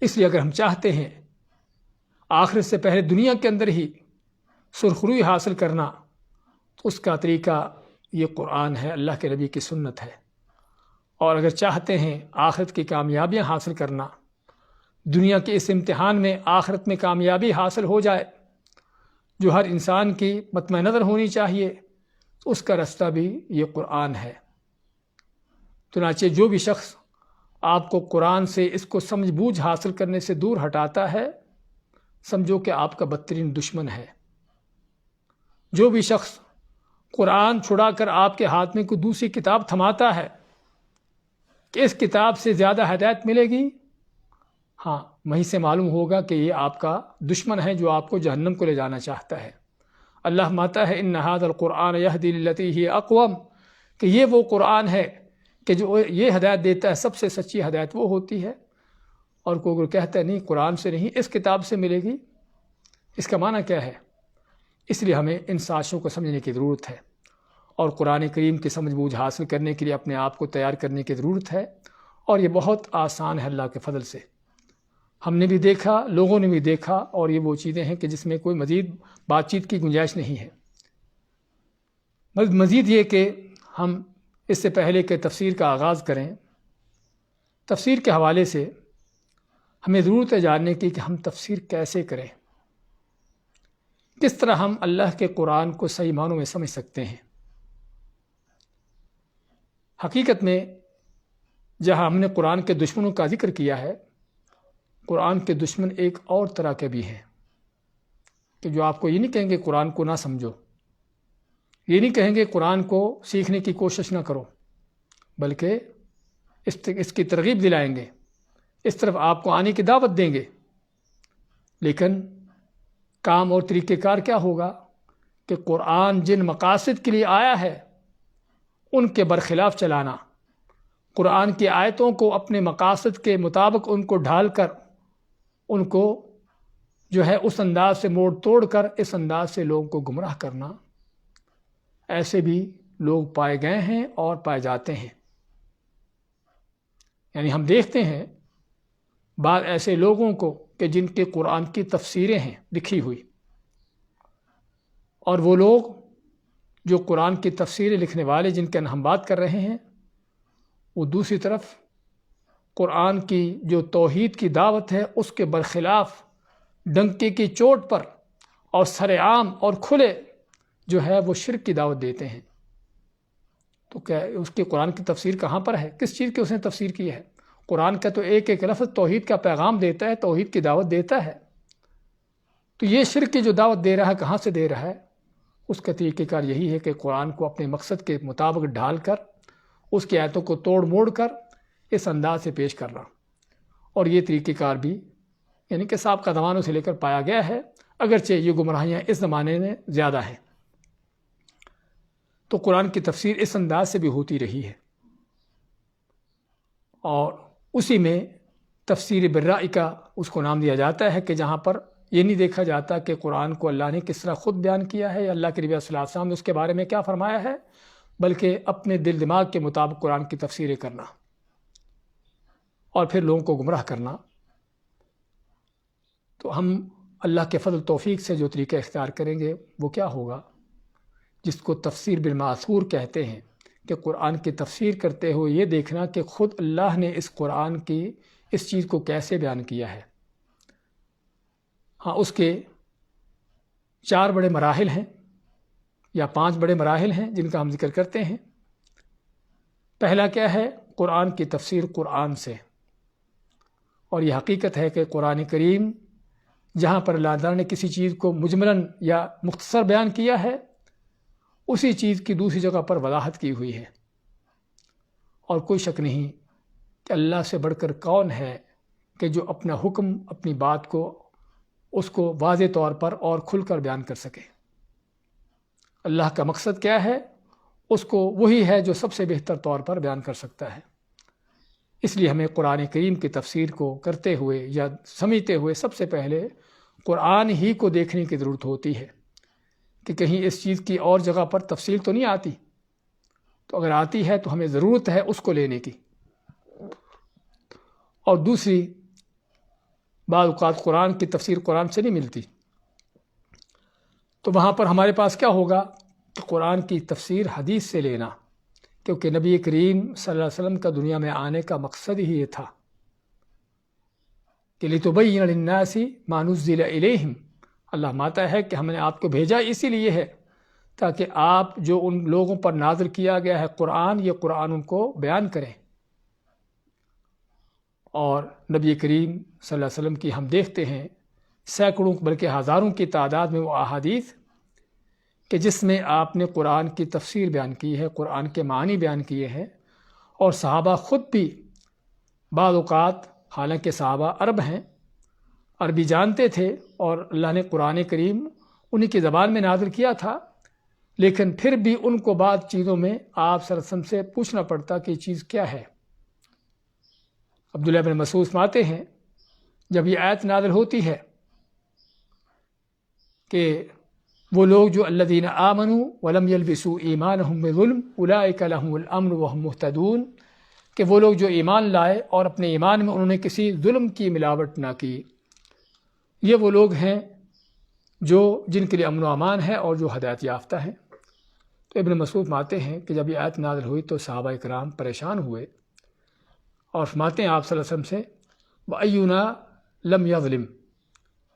اس لیے اگر ہم چاہتے ہیں آخرت سے پہلے دنیا کے اندر ہی سرخروئی حاصل کرنا، تو اس کا طریقہ یہ قرآن ہے، اللہ کے نبی کی سنت ہے۔ اور اگر چاہتے ہیں آخرت کی کامیابیاں حاصل کرنا، دنیا کے اس امتحان میں آخرت میں کامیابی حاصل ہو جائے جو ہر انسان کی مطمع نظر ہونی چاہیے، تو اس کا رستہ بھی یہ قرآن ہے۔ چنانچہ جو بھی شخص آپ کو قرآن سے اس کو سمجھ بوجھ حاصل کرنے سے دور ہٹاتا ہے، سمجھو کہ آپ کا بدترین دشمن ہے۔ جو بھی شخص قرآن چھڑا کر آپ کے ہاتھ میں کوئی دوسری کتاب تھماتا ہے کہ اس کتاب سے زیادہ ہدایت ملے گی، ہاں، وہیں سے معلوم ہوگا کہ یہ آپ کا دشمن ہے جو آپ کو جہنم کو لے جانا چاہتا ہے۔ اللہ ماتا ہے ان ھذا القرآن یہدی للتی ہی اقوم، کہ یہ وہ قرآن ہے کہ جو یہ ہدایت دیتا ہے، سب سے سچی ہدایت وہ ہوتی ہے۔ اور کوئی اگر کہتا ہے نہیں قرآن سے نہیں، اس کتاب سے ملے گی، اس کا معنی کیا ہے؟ اس لیے ہمیں ان سازشوں کو سمجھنے کی ضرورت ہے، اور قرآن کریم کی سمجھ بوجھ حاصل کرنے کے لیے اپنے آپ کو تیار کرنے کی ضرورت ہے، اور یہ بہت آسان ہے اللہ کے فضل سے۔ ہم نے بھی دیکھا، لوگوں نے بھی دیکھا، اور یہ وہ چیزیں ہیں کہ جس میں کوئی مزید بات چیت کی گنجائش نہیں ہے۔ مزید یہ کہ ہم اس سے پہلے کہ تفسیر کا آغاز کریں، تفسیر کے حوالے سے ہمیں ضرورت ہے جاننے کی کہ ہم تفسیر کیسے کریں، کس طرح ہم اللہ کے قرآن کو صحیح معنوں میں سمجھ سکتے ہیں۔ حقیقت میں جہاں ہم نے قرآن کے دشمنوں کا ذکر کیا ہے، قرآن کے دشمن ایک اور طرح کے بھی ہیں کہ جو آپ کو یہ نہیں کہیں گے قرآن کو نہ سمجھو، یہ نہیں کہیں گے قرآن کو سیکھنے کی کوشش نہ کرو، بلکہ اس کی ترغیب دلائیں گے، اس طرف آپ کو آنے کی دعوت دیں گے۔ لیکن کام اور طریقہ کار کیا ہوگا کہ قرآن جن مقاصد کے لیے آیا ہے ان کے برخلاف چلانا، قرآن کی آیتوں کو اپنے مقاصد کے مطابق ان کو ڈھال کر ان کو جو ہے اس انداز سے موڑ توڑ کر اس انداز سے لوگوں کو گمراہ کرنا، ایسے بھی لوگ پائے گئے ہیں اور پائے جاتے ہیں۔ یعنی ہم دیکھتے ہیں بعض ایسے لوگوں کو کہ جن کے قرآن کی تفسیریں ہیں لکھی ہوئی، اور وہ لوگ جو قرآن کی تفسیریں لکھنے والے جن کے ہم بات کر رہے ہیں، وہ دوسری طرف قرآن کی جو توحید کی دعوت ہے اس کے برخلاف ڈنکے کی چوٹ پر اور سر عام اور کھلے جو ہے وہ شرک کی دعوت دیتے ہیں۔ تو کیا اس کی قرآن کی تفسیر کہاں پر ہے؟ کس چیز کی اس نے تفسیر کی ہے؟ قرآن کا تو ایک ایک لفظ توحید کا پیغام دیتا ہے، توحید کی دعوت دیتا ہے۔ تو یہ شرک کی جو دعوت دے رہا ہے کہاں سے دے رہا ہے؟ اس کا طریقہ کار یہی ہے کہ قرآن کو اپنے مقصد کے مطابق ڈھال کر اس کی آیتوں کو توڑ موڑ کر اس انداز سے پیش کرنا، اور یہ طریقہ کار بھی یعنی کہ سابقہ زمانوں سے لے کر پایا گیا ہے، اگرچہ یہ گمراہیاں اس زمانے میں زیادہ ہیں۔ تو قرآن کی تفسیر اس انداز سے بھی ہوتی رہی ہے، اور اسی میں تفسیر بالرائقہ اس کو نام دیا جاتا ہے کہ جہاں پر یہ نہیں دیکھا جاتا کہ قرآن کو اللہ نے کس طرح خود بیان کیا ہے، اللہ کے نبی صلی اللہ علیہ وسلم نے اس کے بارے میں کیا فرمایا ہے، بلکہ اپنے دل دماغ کے مطابق قرآن کی تفسیریں کرنا اور پھر لوگوں کو گمراہ کرنا۔ تو ہم اللہ کے فضل توفیق سے جو طریقہ اختیار کریں گے وہ کیا ہوگا، جس کو تفسیر بالماثور کہتے ہیں، کہ قرآن کی تفسیر کرتے ہوئے یہ دیکھنا کہ خود اللہ نے اس قرآن کی اس چیز کو کیسے بیان کیا ہے۔ ہاں، اس کے 4 بڑے مراحل ہیں یا 5 بڑے مراحل ہیں جن کا ہم ذکر کرتے ہیں۔ پہلا کیا ہے؟ قرآن کی تفسیر قرآن سے، اور یہ حقیقت ہے کہ قرآن کریم جہاں پر اللہ تعالیٰ نے کسی چیز کو مجملاً یا مختصر بیان کیا ہے، اسی چیز کی دوسری جگہ پر وضاحت کی ہوئی ہے، اور کوئی شک نہیں کہ اللہ سے بڑھ کر کون ہے کہ جو اپنا حکم، اپنی بات کو، اس کو واضح طور پر اور کھل کر بیان کر سکے۔ اللہ کا مقصد کیا ہے، اس کو وہی ہے جو سب سے بہتر طور پر بیان کر سکتا ہے۔ اس لیے ہمیں قرآن کریم کی تفسیر کو کرتے ہوئے یا سمجھتے ہوئے سب سے پہلے قرآن ہی کو دیکھنے کی ضرورت ہوتی ہے کہ کہیں اس چیز کی اور جگہ پر تفصیل تو نہیں آتی، تو اگر آتی ہے تو ہمیں ضرورت ہے اس کو لینے کی۔ اور دوسری، بعض اوقات قرآن کی تفسیر قرآن سے نہیں ملتی، تو وہاں پر ہمارے پاس کیا ہوگا کہ قرآن کی تفسیر حدیث سے لینا، کیونکہ نبی کریم صلی اللہ علیہ وسلم کا دنیا میں آنے کا مقصد ہی یہ تھا کہ لِتُبَيِّنَ لِلنَّاسِ مَا نُزِّلَ إِلَيْهِمْ۔ اللہ ماتا ہے کہ ہم نے آپ کو بھیجا اسی لیے ہے تاکہ آپ جو ان لوگوں پر نازل کیا گیا ہے قرآن، یہ قرآن ان کو بیان کریں۔ اور نبی کریم صلی اللہ علیہ وسلم کی ہم دیکھتے ہیں سینکڑوں بلکہ ہزاروں کی تعداد میں وہ احادیث کہ جس میں آپ نے قرآن کی تفسیر بیان کی ہے، قرآن کے معنی بیان کیے ہیں، اور صحابہ خود بھی بعض اوقات، حالانکہ صحابہ عرب ہیں، عربی جانتے تھے اور اللہ نے قرآن کریم انہی کی زبان میں نازل کیا تھا، لیکن پھر بھی ان کو بعض چیزوں میں آپ صلی اللہ علیہ وسلم سے پوچھنا پڑتا کہ یہ چیز کیا ہے۔ عبداللہ بن مسعود فرماتے ہیں جب یہ آیت نازل ہوتی ہے کہ وہ لوگ جو الذین آمنوا ولم یلبسوا ایمانہم بظلم اولئک لہم الامن وہم مہتدون، کہ وہ لوگ جو ایمان لائے اور اپنے ایمان میں انہوں نے کسی ظلم کی ملاوٹ نہ کی، یہ وہ لوگ ہیں جن کے لیے امن و امان ہے اور جو ہدایت یافتہ ہیں۔ تو ابن مسعود فرماتے ہیں کہ جب یہ آیت نازل ہوئی تو صحابہ کرام پریشان ہوئے اور فرماتے ہیں آپ صلی اللہ علیہ وسلم سے وَأَيُّنَا لَمْ يَظْلِمْ،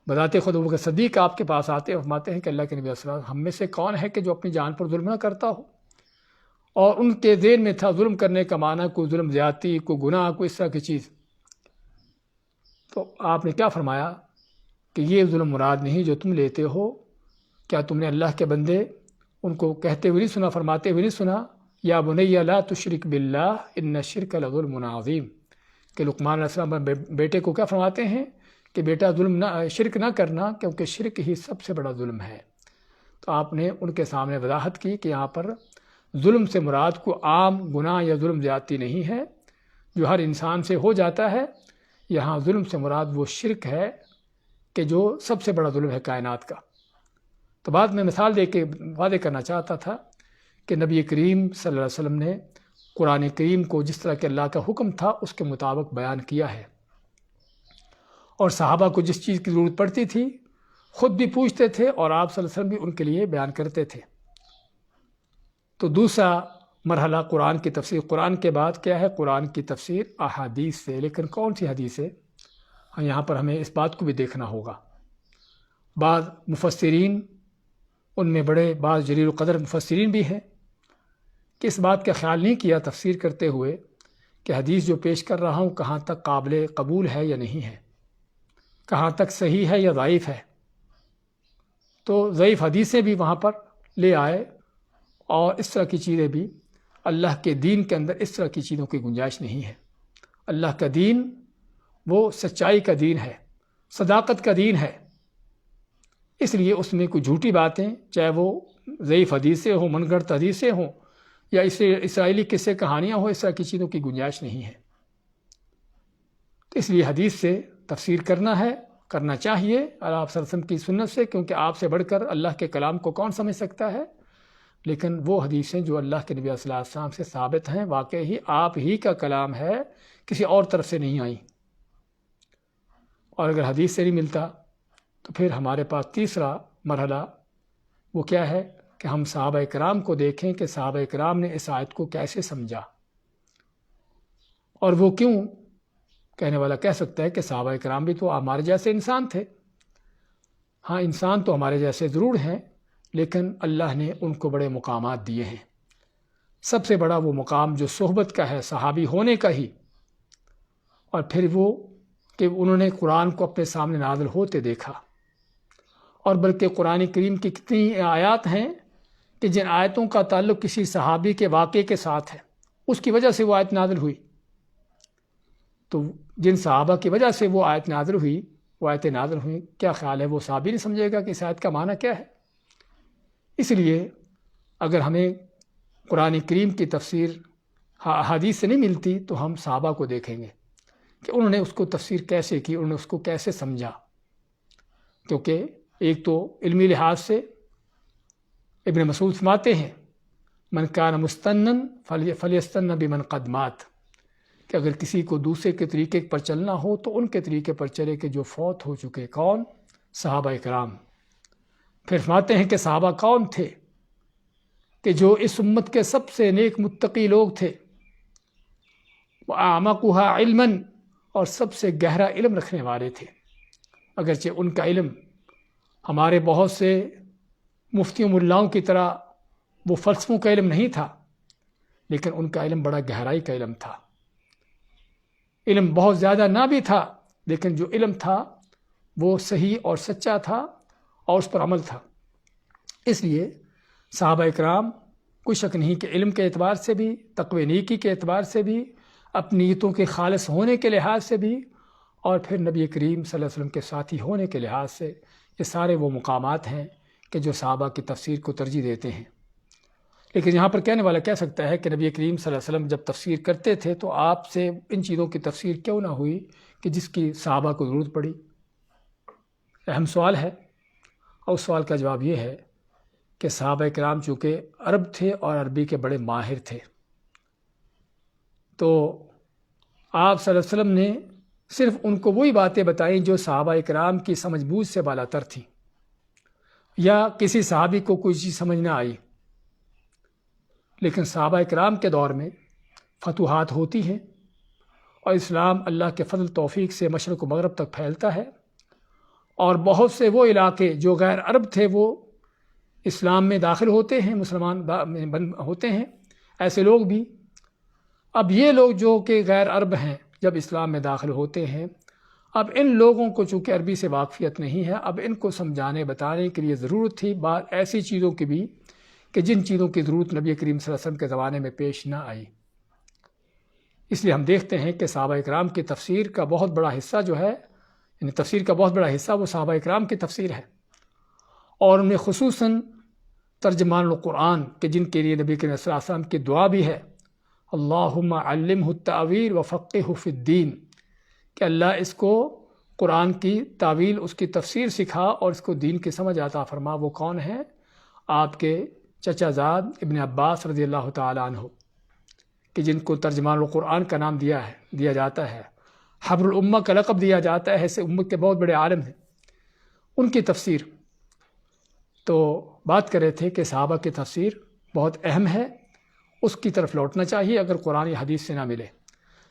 بذات خود ابوبکر صدیق آپ کے پاس آتے ہیں اور فرماتے ہیں کہ اللہ کے نبی صلی اللہ علیہ وسلم، ہم میں سے کون ہے کہ جو اپنی جان پر ظلم نہ کرتا ہو؟ اور ان کے ذہن میں تھا ظلم کرنے کا معنی کوئی ظلم زیادتی، کوئی گناہ، کوئی اس طرح کی چیز۔ تو آپ نے کیا فرمایا کہ یہ ظلم مراد نہیں جو تم لیتے ہو، کیا تم نے اللہ کے بندے ان کو کہتے ہوئے نہیں سنا، فرماتے ہوئے نہیں سنا یا بنی لا تشرک باللہ ان الشرک لظلم عظیم، کہ لقمان علیہ السلام بیٹے کو کیا فرماتے ہیں کہ بیٹا شرک نہ کرنا، کیونکہ شرک ہی سب سے بڑا ظلم ہے۔ تو آپ نے ان کے سامنے وضاحت کی کہ یہاں پر ظلم سے مراد کو عام گناہ یا ظلم زیادتی نہیں ہے جو ہر انسان سے ہو جاتا ہے، یہاں ظلم سے مراد وہ شرک ہے کہ جو سب سے بڑا ظلم ہے کائنات کا۔ تو بعد میں مثال دے کے واضح کرنا چاہتا تھا کہ نبی کریم صلی اللہ علیہ وسلم نے قرآن کریم کو جس طرح کہ اللہ کا حکم تھا اس کے مطابق بیان کیا ہے، اور صحابہ کو جس چیز کی ضرورت پڑتی تھی خود بھی پوچھتے تھے اور آپ صلی اللہ علیہ وسلم بھی ان کے لیے بیان کرتے تھے۔ تو دوسرا مرحلہ قرآن کی تفسیر، قرآن کے بعد کیا ہے؟ قرآن کی تفسیر احادیث سے۔ لیکن کون سی حدیث ہے؟ یہاں پر ہمیں اس بات کو بھی دیکھنا ہوگا۔ بعض مفسرین، ان میں بڑے بعض جلیل القدر مفسرین بھی ہیں، کہ اس بات کا خیال نہیں کیا تفسیر کرتے ہوئے کہ حدیث جو پیش کر رہا ہوں کہاں تک قابل قبول ہے یا نہیں ہے، کہاں تک صحیح ہے یا ضعیف ہے۔ تو ضعیف حدیثیں بھی وہاں پر لے آئے، اور اس طرح کی چیزیں بھی۔ اللہ کے دین کے اندر اس طرح کی چیزوں کی گنجائش نہیں ہے۔ اللہ کا دین وہ سچائی کا دین ہے، صداقت کا دین ہے، اس لیے اس میں کوئی جھوٹی باتیں، چاہے وہ ضعیف حدیثیں ہوں، من گھڑت حدیثیں ہوں، یا اسرائیلی قصے کہانیاں ہوں، اس طرح کی چیزوں کی گنجائش نہیں ہے۔ تو اس لیے حدیث سے تفسیر کرنا چاہیے، اور آپ صلی اللہ علیہ وسلم کی سنت سے، کیونکہ آپ سے بڑھ کر اللہ کے کلام کو کون سمجھ سکتا ہے۔ لیکن وہ حدیثیں جو اللہ کے نبی صلی اللہ علیہ وسلم سے ثابت ہیں، واقعی آپ ہی کا کلام ہے، کسی اور طرف سے نہیں آئی۔ اور اگر حدیث سے نہیں ملتا تو پھر ہمارے پاس تیسرا مرحلہ وہ کیا ہے؟ کہ ہم صحابہ کرام کو دیکھیں کہ صحابہ کرام نے اس آیت کو کیسے سمجھا، اور وہ کیوں۔ کہنے والا کہہ سکتا ہے کہ صحابہ کرام بھی تو ہمارے جیسے انسان تھے۔ ہاں، انسان تو ہمارے جیسے ضرور ہیں، لیکن اللہ نے ان کو بڑے مقامات دیے ہیں۔ سب سے بڑا وہ مقام جو صحبت کا ہے، صحابی ہونے کا ہی، اور پھر وہ کہ انہوں نے قرآن کو اپنے سامنے نازل ہوتے دیکھا، اور بلکہ قرآن کریم کی کتنی آیات ہیں کہ جن آیتوں کا تعلق کسی صحابی کے واقعے کے ساتھ ہے، اس کی وجہ سے وہ آیت نازل ہوئی۔ تو جن صحابہ کی وجہ سے وہ آیت نازل ہوئی، وہ آیتیں نازل ہوئیں، کیا خیال ہے وہ صحابی نہیں سمجھے گا کہ اس آیت کا معنی کیا ہے؟ اس لیے اگر ہمیں قرآن کریم کی تفسیر احادیث سے نہیں ملتی تو ہم صحابہ کو دیکھیں گے کہ انہوں نے اس کو تفسیر کیسے کی، انہوں نے اس کو کیسے سمجھا۔ کیونکہ ایک تو علمی لحاظ سے ابن مسعود فرماتے ہیں من کان مستنن فلیستن بمن قد مات، کہ اگر کسی کو دوسرے کے طریقے پر چلنا ہو تو ان کے طریقے پر چلے کہ جو فوت ہو چکے۔ کون؟ صحابہ کرام۔ پھر فرماتے ہیں کہ صحابہ کون تھے؟ کہ جو اس امت کے سب سے نیک متقی لوگ تھے، وَأَعْمَقُهَا عِلْمًا، اور سب سے گہرا علم رکھنے والے تھے۔ اگرچہ ان کا علم ہمارے بہت سے مفتیوں ملاؤں کی طرح وہ فلسفوں کا علم نہیں تھا، لیکن ان کا علم بڑا گہرائی کا علم تھا۔ علم بہت زیادہ نہ بھی تھا، لیکن جو علم تھا وہ صحیح اور سچا تھا اور اس پر عمل تھا۔ اس لیے صحابہ اکرام کوئی شک نہیں کہ علم کے اعتبار سے بھی، تقوی نیکی کے اعتبار سے بھی، اپنی نیتوں کے خالص ہونے کے لحاظ سے بھی، اور پھر نبی کریم صلی اللہ علیہ وسلم کے ساتھی ہونے کے لحاظ سے، یہ سارے وہ مقامات ہیں کہ جو صحابہ کی تفسیر کو ترجیح دیتے ہیں۔ لیکن یہاں پر کہنے والا کہہ سکتا ہے کہ نبی کریم صلی اللہ علیہ وسلم جب تفسیر کرتے تھے تو آپ سے ان چیزوں کی تفسیر کیوں نہ ہوئی کہ جس کی صحابہ کو ضرورت پڑی؟ اہم سوال ہے، اور اس سوال کا جواب یہ ہے کہ صحابہ کرام چونکہ عرب تھے اور عربی کے بڑے ماہر تھے، تو آپ صلی اللہ علیہ وسلم نے صرف ان کو وہی باتیں بتائیں جو صحابہ کرام کی سمجھ بوجھ سے بالاتر تھیں، یا کسی صحابی کو کوئی چیز سمجھ نہ آئی۔ لیکن صحابہ کرام کے دور میں فتوحات ہوتی ہیں، اور اسلام اللہ کے فضل توفیق سے مشرق و مغرب تک پھیلتا ہے، اور بہت سے وہ علاقے جو غیر عرب تھے وہ اسلام میں داخل ہوتے ہیں، مسلمان ہوتے ہیں، ایسے لوگ بھی۔ اب یہ لوگ جو کہ غیر عرب ہیں جب اسلام میں داخل ہوتے ہیں، اب ان لوگوں کو چونکہ عربی سے واقفیت نہیں ہے، اب ان کو سمجھانے بتانے کے لیے ضرورت تھی بعض ایسی چیزوں کی بھی کہ جن چیزوں کی ضرورت نبی کریم صلی اللہ علیہ وسلم کے زمانے میں پیش نہ آئی۔ اس لیے ہم دیکھتے ہیں کہ صحابہ اکرام کی تفسیر کا بہت بڑا حصہ جو ہے، یعنی تفسیر کا بہت بڑا حصہ وہ صحابہ اکرام کی تفسیر ہے، اور ان میں خصوصاً ترجمان القرآن کہ جن کے لیے نبی کریم صلی اللہ علیہ وسلم کی دعا بھی ہے، اللہم علمہ التأویل وفقہہ فی الدین، کہ اللہ اس کو قرآن کی تعویل، اس کی تفسیر سکھا اور اس کو دین کی سمجھ عطا فرما۔ وہ کون ہے؟ آپ کے چچا زاد ابن عباس رضی اللہ تعالیٰ عنہ، کہ جن کو ترجمان القرآن کا نام دیا جاتا ہے، حبر الامہ کا لقب دیا جاتا ہے، ایسے امت کے بہت بڑے عالم ہیں۔ ان کی تفسیر تو بات کر رہے تھے کہ صحابہ کی تفسیر بہت اہم ہے، اس کی طرف لوٹنا چاہیے اگر قرآن یا حدیث سے نہ ملے۔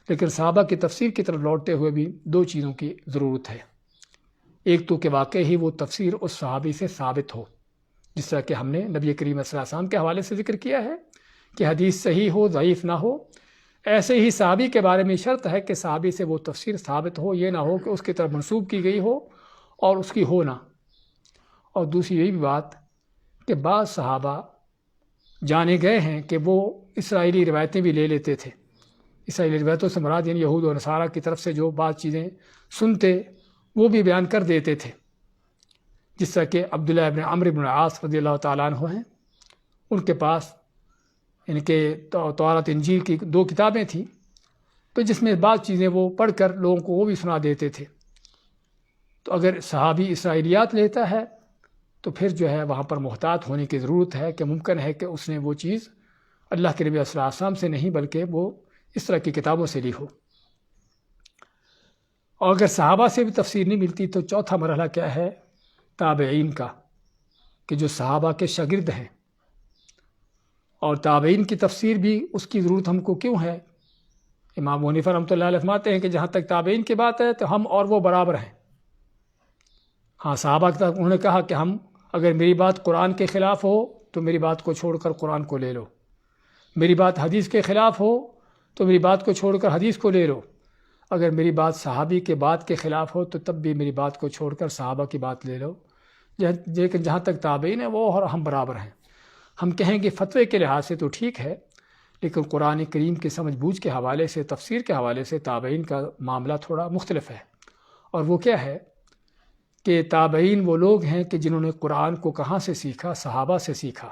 لیکن صحابہ کی تفسیر کی طرف لوٹتے ہوئے بھی دو چیزوں کی ضرورت ہے۔ ایک تو کہ واقعی ہی وہ تفسیر اس صحابی سے ثابت ہو، جس طرح کہ ہم نے نبی کریم صلی اللہ علیہ وسلم کے حوالے سے ذکر کیا ہے کہ حدیث صحیح ہو، ضعیف نہ ہو۔ ایسے ہی صحابی کے بارے میں شرط ہے کہ صحابی سے وہ تفسیر ثابت ہو، یہ نہ ہو کہ اس کی طرف منسوب کی گئی ہو اور اس کی ہو نہ۔ اور دوسری یہی بھی بات کہ بعض صحابہ جانے گئے ہیں کہ وہ اسرائیلی روایتیں بھی لے لیتے تھے۔ اسرائیلی روایتوں سے مراد یعنی یہود و نصارہ کی طرف سے جو بعض چیزیں سنتے وہ بھی بیان کر دیتے تھے، جس طرح کہ عبداللہ ابن عمرو بن العاص رضی اللہ تعالیٰ عنہ ہیں، ان کے پاس ان کے توراۃ انجیل کی 2 کتابیں تھیں، تو جس میں بعض چیزیں وہ پڑھ کر لوگوں کو وہ بھی سنا دیتے تھے۔ تو اگر صحابی اسرائیلیات لیتا ہے تو پھر جو ہے وہاں پر محتاط ہونے کی ضرورت ہے کہ ممکن ہے کہ اس نے وہ چیز اللہ کے نبی صلی اللہ علیہ وسلم سے نہیں بلکہ وہ اس طرح کی کتابوں سے لی ہو۔ اور اگر صحابہ سے بھی تفسیر نہیں ملتی تو چوتھا مرحلہ کیا ہے؟ تابعین کا، کہ جو صحابہ کے شاگرد ہیں، اور تابعین کی تفسیر بھی اس کی ضرورت ہم کو کیوں ہے؟ امام ابو حنیفہ رحمۃ اللہ علیہ فرماتے ہیں کہ جہاں تک تابعین کی بات ہے تو ہم اور وہ برابر ہیں۔ ہاں صحابہ کی طرف انہوں نے کہا کہ ہم اگر میری بات قرآن کے خلاف ہو تو میری بات کو چھوڑ کر قرآن کو لے لو، میری بات حدیث کے خلاف ہو تو میری بات کو چھوڑ کر حدیث کو لے لو، اگر میری بات صحابی کے بات کے خلاف ہو تو تب بھی میری بات کو چھوڑ کر صحابہ کی بات لے لو، لیکن جہاں تک تابعین ہے وہ اور ہم برابر ہیں۔ ہم کہیں گے فتوے کے لحاظ سے تو ٹھیک ہے، لیکن قرآن کریم کی سمجھ بوجھ کے حوالے سے، تفسیر کے حوالے سے تابعین کا معاملہ تھوڑا مختلف ہے۔ اور وہ کیا ہے کہ تابعین وہ لوگ ہیں کہ جنہوں نے قرآن کو کہاں سے سیکھا؟ صحابہ سے سیکھا۔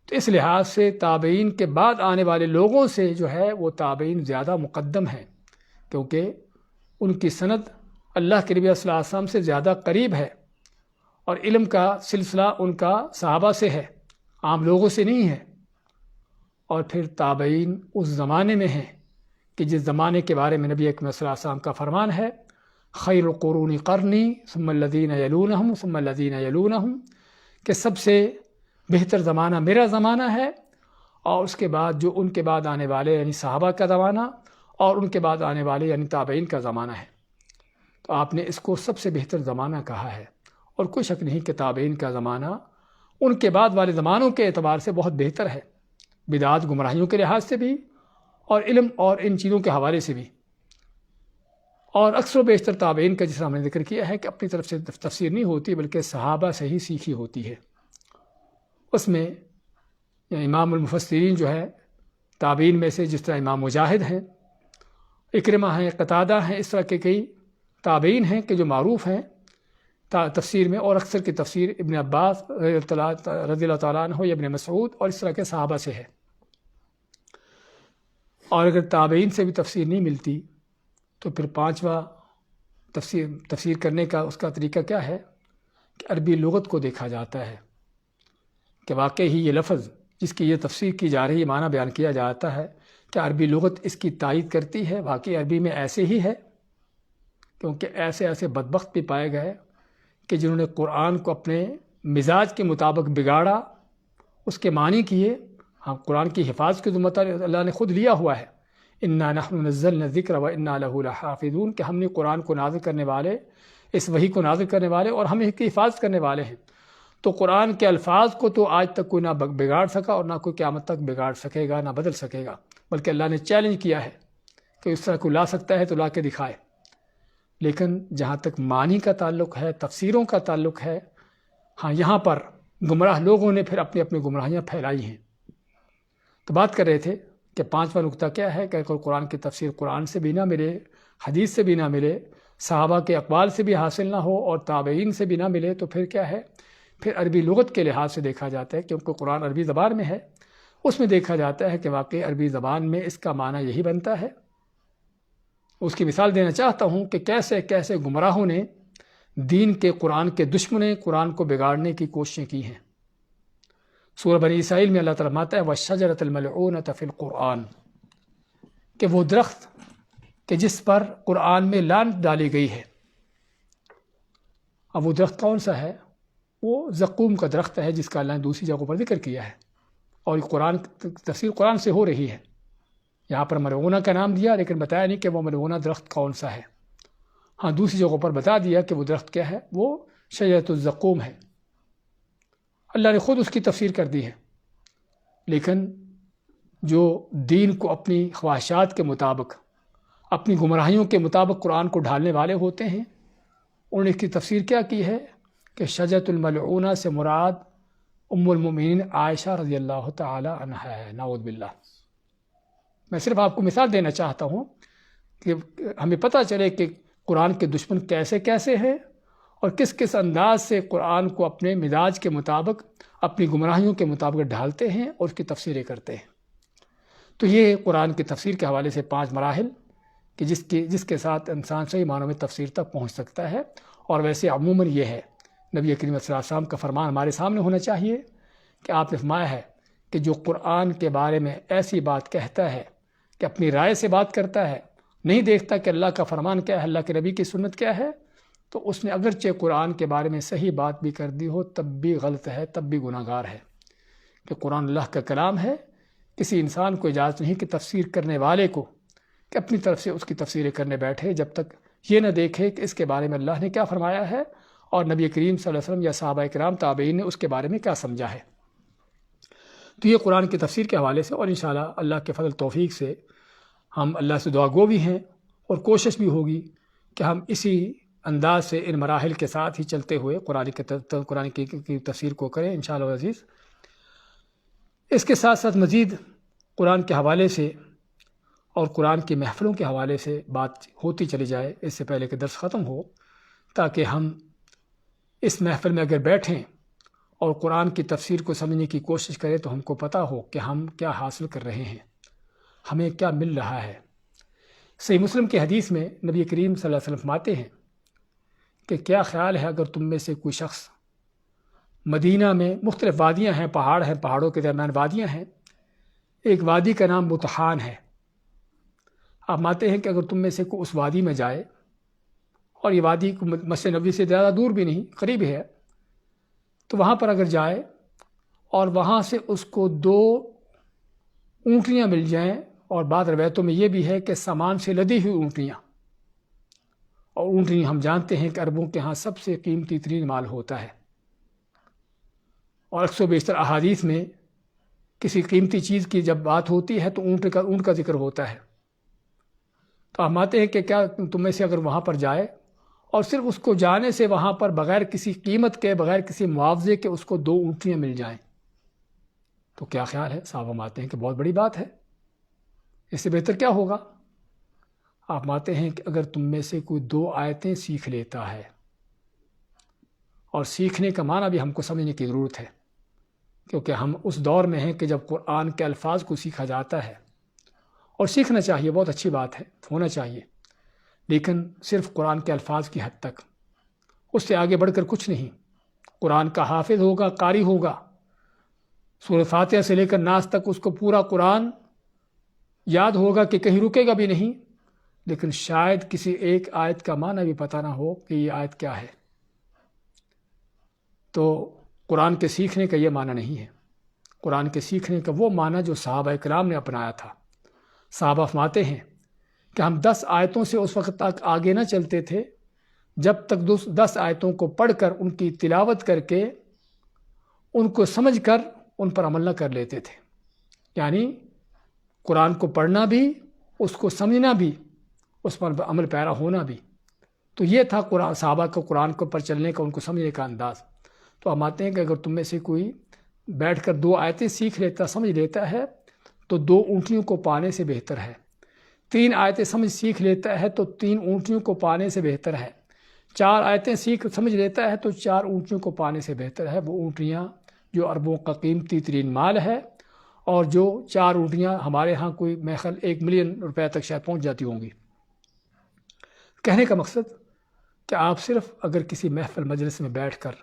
تو اس لحاظ سے تابعین کے بعد آنے والے لوگوں سے جو ہے وہ تابعین زیادہ مقدم ہیں، کیونکہ ان کی سند اللہ کے نبی صلی اللہ علیہ وسلم سے زیادہ قریب ہے، اور علم کا سلسلہ ان کا صحابہ سے ہے، عام لوگوں سے نہیں ہے۔ اور پھر تابعین اس زمانے میں ہیں کہ جس زمانے کے بارے میں نبی اکرم صلی اللہ علیہ وسلم کا فرمان ہے، خیر القرون قرنی ثم الذین یلونہم ثم الذین یلونہم، کہ سب سے بہتر زمانہ میرا زمانہ ہے، اور اس کے بعد جو ان کے بعد آنے والے یعنی صحابہ کا زمانہ، اور ان کے بعد آنے والے یعنی تابعین کا زمانہ ہے۔ تو آپ نے اس کو سب سے بہتر زمانہ کہا ہے، اور کوئی شک نہیں کہ تابعین کا زمانہ ان کے بعد والے زمانوں کے اعتبار سے بہت بہتر ہے، بدعات گمراہیوں کے لحاظ سے بھی، اور علم اور ان چیزوں کے حوالے سے بھی۔ اور اکثر و بیشتر تابعین کا، جس طرح ہم نے ذکر کیا ہے، کہ اپنی طرف سے تفسیر نہیں ہوتی بلکہ صحابہ سے ہی سیکھی ہوتی ہے۔ اس میں امام المفسرین جو ہے تابعین میں سے، جس طرح امام مجاہد ہیں، اکرمہ ہیں، قتادہ ہیں، اس طرح کے کئی تابعین ہیں کہ جو معروف ہیں تفسیر میں، اور اکثر کی تفسیر ابن عباس رضی اللہ تعالیٰ عنہ یا ابن مسعود اور اس طرح کے صحابہ سے ہے۔ اور اگر تابعین سے بھی تفسیر نہیں ملتی تو پھر پانچواں تفسیر کرنے کا اس کا طریقہ کیا ہے کہ عربی لغت کو دیکھا جاتا ہے کہ واقعی ہی یہ لفظ جس کی یہ تفسیر کی جا رہی ہے، معنی بیان کیا جاتا ہے، کہ عربی لغت اس کی تائید کرتی ہے، واقعی عربی میں ایسے ہی ہے، کیونکہ ایسے بدبخت بھی پائے گئے کہ جنہوں نے قرآن کو اپنے مزاج کے مطابق بگاڑا، اس کے معنی کیے۔ ہاں، قرآن کی حفاظت کی ذمہ داری اللہ نے خود لیا ہوا ہے، انا نحن نزلنا الذکر وانا لہ لحافظون، کہ ہم نے قرآن کو نازل کرنے والے، اس وحی کو نازل کرنے والے، اور ہم اس کی حفاظت کرنے والے ہیں۔ تو قرآن کے الفاظ کو تو آج تک کوئی نہ بگاڑ سکا اور نہ کوئی قیامت تک بگاڑ سکے گا، نہ بدل سکے گا، بلکہ اللہ نے چیلنج کیا ہے کہ اس طرح کوئی لا سکتا ہے تو لا کے دکھائے۔ لیکن جہاں تک معنی کا تعلق ہے، تفسیروں کا تعلق ہے، ہاں یہاں پر گمراہ لوگوں نے پھر اپنی اپنی گمراہیاں پھیلائی ہیں۔ تو بات کر رہے تھے کہ پانچواں نقطہ کیا ہے کہ اگر قرآن کی تفسیر قرآن سے بھی نہ ملے، حدیث سے بھی نہ ملے، صحابہ کے اقوال سے بھی حاصل نہ ہو اور تابعین سے بھی نہ ملے، تو پھر کیا ہے؟ پھر عربی لغت کے لحاظ سے دیکھا جاتا ہے، کیونکہ قرآن عربی زبان میں ہے، اس میں دیکھا جاتا ہے کہ واقعی عربی زبان میں اس کا معنی یہی بنتا ہے۔ اس کی مثال دینا چاہتا ہوں کہ کیسے کیسے گمراہوں نے دین کے، قرآن کے دشمنوں قرآن کو بگاڑنے کی کوششیں کی ہیں۔ سورہ بنی اسرائیل میں اللہ تعالیٰ فرماتا ہے وَالشَّجَرَةَ الْمَلْعُونَةَ فِي الْقُرْآنِ، کہ وہ درخت کہ جس پر قرآن میں لعنت ڈالی گئی ہے۔ اب وہ درخت کون سا ہے؟ وہ زقوم کا درخت ہے، جس کا اللہ نے دوسری جگہوں پر ذکر کیا ہے، اور قرآن تفسیر قرآن سے ہو رہی ہے۔ یہاں پر ملعونہ کا نام دیا، لیکن بتایا نہیں کہ وہ ملعونہ درخت کون سا ہے۔ ہاں دوسری جگہوں پر بتا دیا کہ وہ درخت کیا ہے، وہ شجرۃ الزقوم ہے۔ اللہ نے خود اس کی تفسیر کر دی ہے، لیکن جو دین کو اپنی خواہشات کے مطابق، اپنی گمراہیوں کے مطابق قرآن کو ڈھالنے والے ہوتے ہیں، انہوں نے اس کی تفسیر کیا کی ہے کہ شجرۃ الملعونہ سے مراد ام المؤمنین عائشہ رضی اللہ تعالی عنہا ہے، نعوذ باللہ۔ میں صرف آپ کو مثال دینا چاہتا ہوں کہ ہمیں پتہ چلے کہ قرآن کے دشمن کیسے کیسے ہیں اور کس کس انداز سے قرآن کو اپنے مزاج کے مطابق، اپنی گمراہیوں کے مطابق ڈھالتے ہیں اور اس کی تفسیریں کرتے ہیں۔ تو یہ قرآن کی تفسیر کے حوالے سے 5 مراحل کہ جس کے ساتھ انسان صحیح معنوں میں تفسیر تک پہنچ سکتا ہے۔ اور ویسے عموماً یہ ہے، نبی کریم صلی اللہ علیہ وسلم کا فرمان ہمارے سامنے ہونا چاہیے کہ آپ نے فرمایا ہے کہ جو قرآن کے بارے میں ایسی بات کہتا ہے کہ اپنی رائے سے بات کرتا ہے، نہیں دیکھتا کہ اللہ کا فرمان کیا ہے، اللہ کے نبی کی سنت کیا ہے، تو اس نے اگرچہ قرآن کے بارے میں صحیح بات بھی کر دی ہو تب بھی غلط ہے، تب بھی گناہ گار ہے، کہ قرآن اللہ کا کلام ہے، کسی انسان کو اجازت نہیں کہ تفسیر کرنے والے کو کہ اپنی طرف سے اس کی تفسیر کرنے بیٹھے جب تک یہ نہ دیکھے کہ اس کے بارے میں اللہ نے کیا فرمایا ہے اور نبی کریم صلی اللہ علیہ وسلم یا صحابہ کرام تابعین نے اس کے بارے میں کیا سمجھا ہے۔ تو یہ قرآن کی تفسیر کے حوالے سے، اور انشاءاللہ اللہ کے فضل توفیق سے ہم اللہ سے دعا گو بھی ہیں اور کوشش بھی ہوگی کہ ہم اسی انداز سے ان مراحل کے ساتھ ہی چلتے ہوئے قرآن کی تفسیر کو کریں انشاءاللہ عزیز۔ اس کے ساتھ ساتھ مزید قرآن کے حوالے سے اور قرآن کی محفلوں کے حوالے سے بات ہوتی چلی جائے اس سے پہلے کہ درس ختم ہو، تاکہ ہم اس محفل میں اگر بیٹھیں اور قرآن کی تفسیر کو سمجھنے کی کوشش کریں تو ہم کو پتہ ہو کہ ہم کیا حاصل کر رہے ہیں، ہمیں کیا مل رہا ہے۔ صحیح مسلم کی حدیث میں نبی کریم صلی اللہ علیہ وسلم فرماتے ہیں کہ کیا خیال ہے اگر تم میں سے کوئی شخص مدینہ میں مختلف وادیاں ہیں، پہاڑ ہیں، پہاڑوں کے درمیان وادیاں ہیں، ایک وادی کا نام بطحان ہے، آپ مانتے ہیں کہ اگر تم میں سے کوئی اس وادی میں جائے، اور یہ وادی مسجد نبوی سے زیادہ دور بھی نہیں، قریب ہے، تو وہاں پر اگر جائے اور وہاں سے اس کو 2 اونٹنیاں مل جائیں، اور بعض روایتوں میں یہ بھی ہے کہ سامان سے لدی ہوئی اونٹنیاں، اور اونٹنی ہم جانتے ہیں کہ عربوں کے ہاں سب سے قیمتی ترین مال ہوتا ہے، اور اکثر و بیشتر احادیث میں کسی قیمتی چیز کی جب بات ہوتی ہے تو اونٹ کا ذکر ہوتا ہے۔ تو ہم آتے ہیں کہ کیا تم میں سے اگر وہاں پر جائے اور صرف اس کو جانے سے وہاں پر بغیر کسی قیمت کے، بغیر کسی معاوضے کے اس کو 2 اونٹنیاں مل جائیں، تو کیا خیال ہے؟ صاحب ہم آتے ہیں کہ بہت بڑی بات ہے، اس سے بہتر کیا ہوگا؟ آپ مانتے ہیں کہ اگر تم میں سے کوئی 2 آیتیں سیکھ لیتا ہے، اور سیکھنے کا معنی بھی ہم کو سمجھنے کی ضرورت ہے، کیونکہ ہم اس دور میں ہیں کہ جب قرآن کے الفاظ کو سیکھا جاتا ہے، اور سیکھنا چاہیے، بہت اچھی بات ہے، ہونا چاہیے، لیکن صرف قرآن کے الفاظ کی حد تک، اس سے آگے بڑھ کر کچھ نہیں۔ قرآن کا حافظ ہوگا، قاری ہوگا، سورہ فاتحہ سے لے کر ناس تک اس کو پورا قرآن یاد ہوگا کہ کہیں رکے گا بھی نہیں، لیکن شاید کسی ایک آیت کا معنی بھی پتہ نہ ہو کہ یہ آیت کیا ہے۔ تو قرآن کے سیکھنے کا یہ معنی نہیں ہے، قرآن کے سیکھنے کا وہ معنی جو صحابہ کرام نے اپنایا تھا۔ صحابہ فرماتے ہیں کہ ہم 10 آیتوں سے اس وقت تک آگے نہ چلتے تھے جب تک 10 آیتوں کو پڑھ کر، ان کی تلاوت کر کے، ان کو سمجھ کر ان پر عمل نہ کر لیتے تھے۔ یعنی قرآن کو پڑھنا بھی، اس کو سمجھنا بھی، اس پر عمل پیرا ہونا بھی۔ تو یہ تھا صحابہ کو قرآن کو پر چلنے کا، ان کو سمجھنے کا انداز۔ تو ہم آتے ہیں کہ اگر تم میں سے کوئی بیٹھ کر 2 آیتیں سیکھ لیتا، سمجھ لیتا ہے، تو 2 اونٹنیوں کو پانے سے بہتر ہے۔ 3 آیتیں سیکھ لیتا ہے تو 3 اونٹنیوں کو پانے سے بہتر ہے۔ 4 آیتیں سمجھ لیتا ہے تو 4 اونٹنیوں کو پانے سے بہتر ہے۔ وہ اونٹنیاں جو عربوں کا قیمتی ترین مال ہے، اور جو 4 اونٹنیاں ہمارے ہاں کوئی میخل 1 ملین روپے تک شاید پہنچ جاتی ہوں گی۔ کہنے کا مقصد کہ آپ صرف اگر کسی محفل مجلس میں بیٹھ کر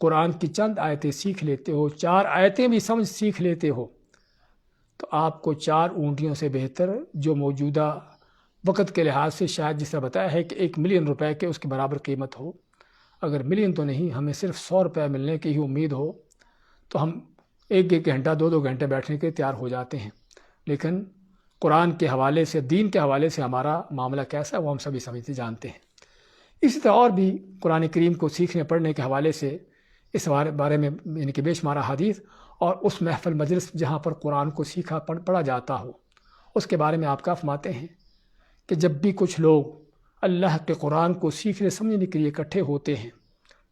قرآن کی چند آیتیں سیکھ لیتے ہو، 4 آیتیں بھی سیکھ لیتے ہو، تو آپ کو 4 اونٹنیوں سے بہتر، جو موجودہ وقت کے لحاظ سے شاید جس طرح بتایا ہے کہ 1 ملین روپے کے اس کے برابر قیمت ہو، اگر ملین تو نہیں، ہمیں صرف 100 روپے ملنے کی ہی امید ہو، تو ہم 1 گھنٹہ 2 گھنٹے بیٹھنے کے تیار ہو جاتے ہیں۔ لیکن قرآن کے حوالے سے، دین کے حوالے سے ہمارا معاملہ کیسا ہے وہ ہم سبھی سمجھتے جانتے ہیں۔ اسی طرح اور بھی قرآن کریم کو سیکھنے پڑھنے کے حوالے سے اس بارے میں یعنی کہ بے شمار حدیث، اور اس محفل مجلس جہاں پر قرآن کو سیکھا پڑھا جاتا ہو، اس کے بارے میں آپ کا فرماتے ہیں کہ جب بھی کچھ لوگ اللہ کے قرآن کو سیکھنے سمجھنے کے لیے اکٹھے ہوتے ہیں،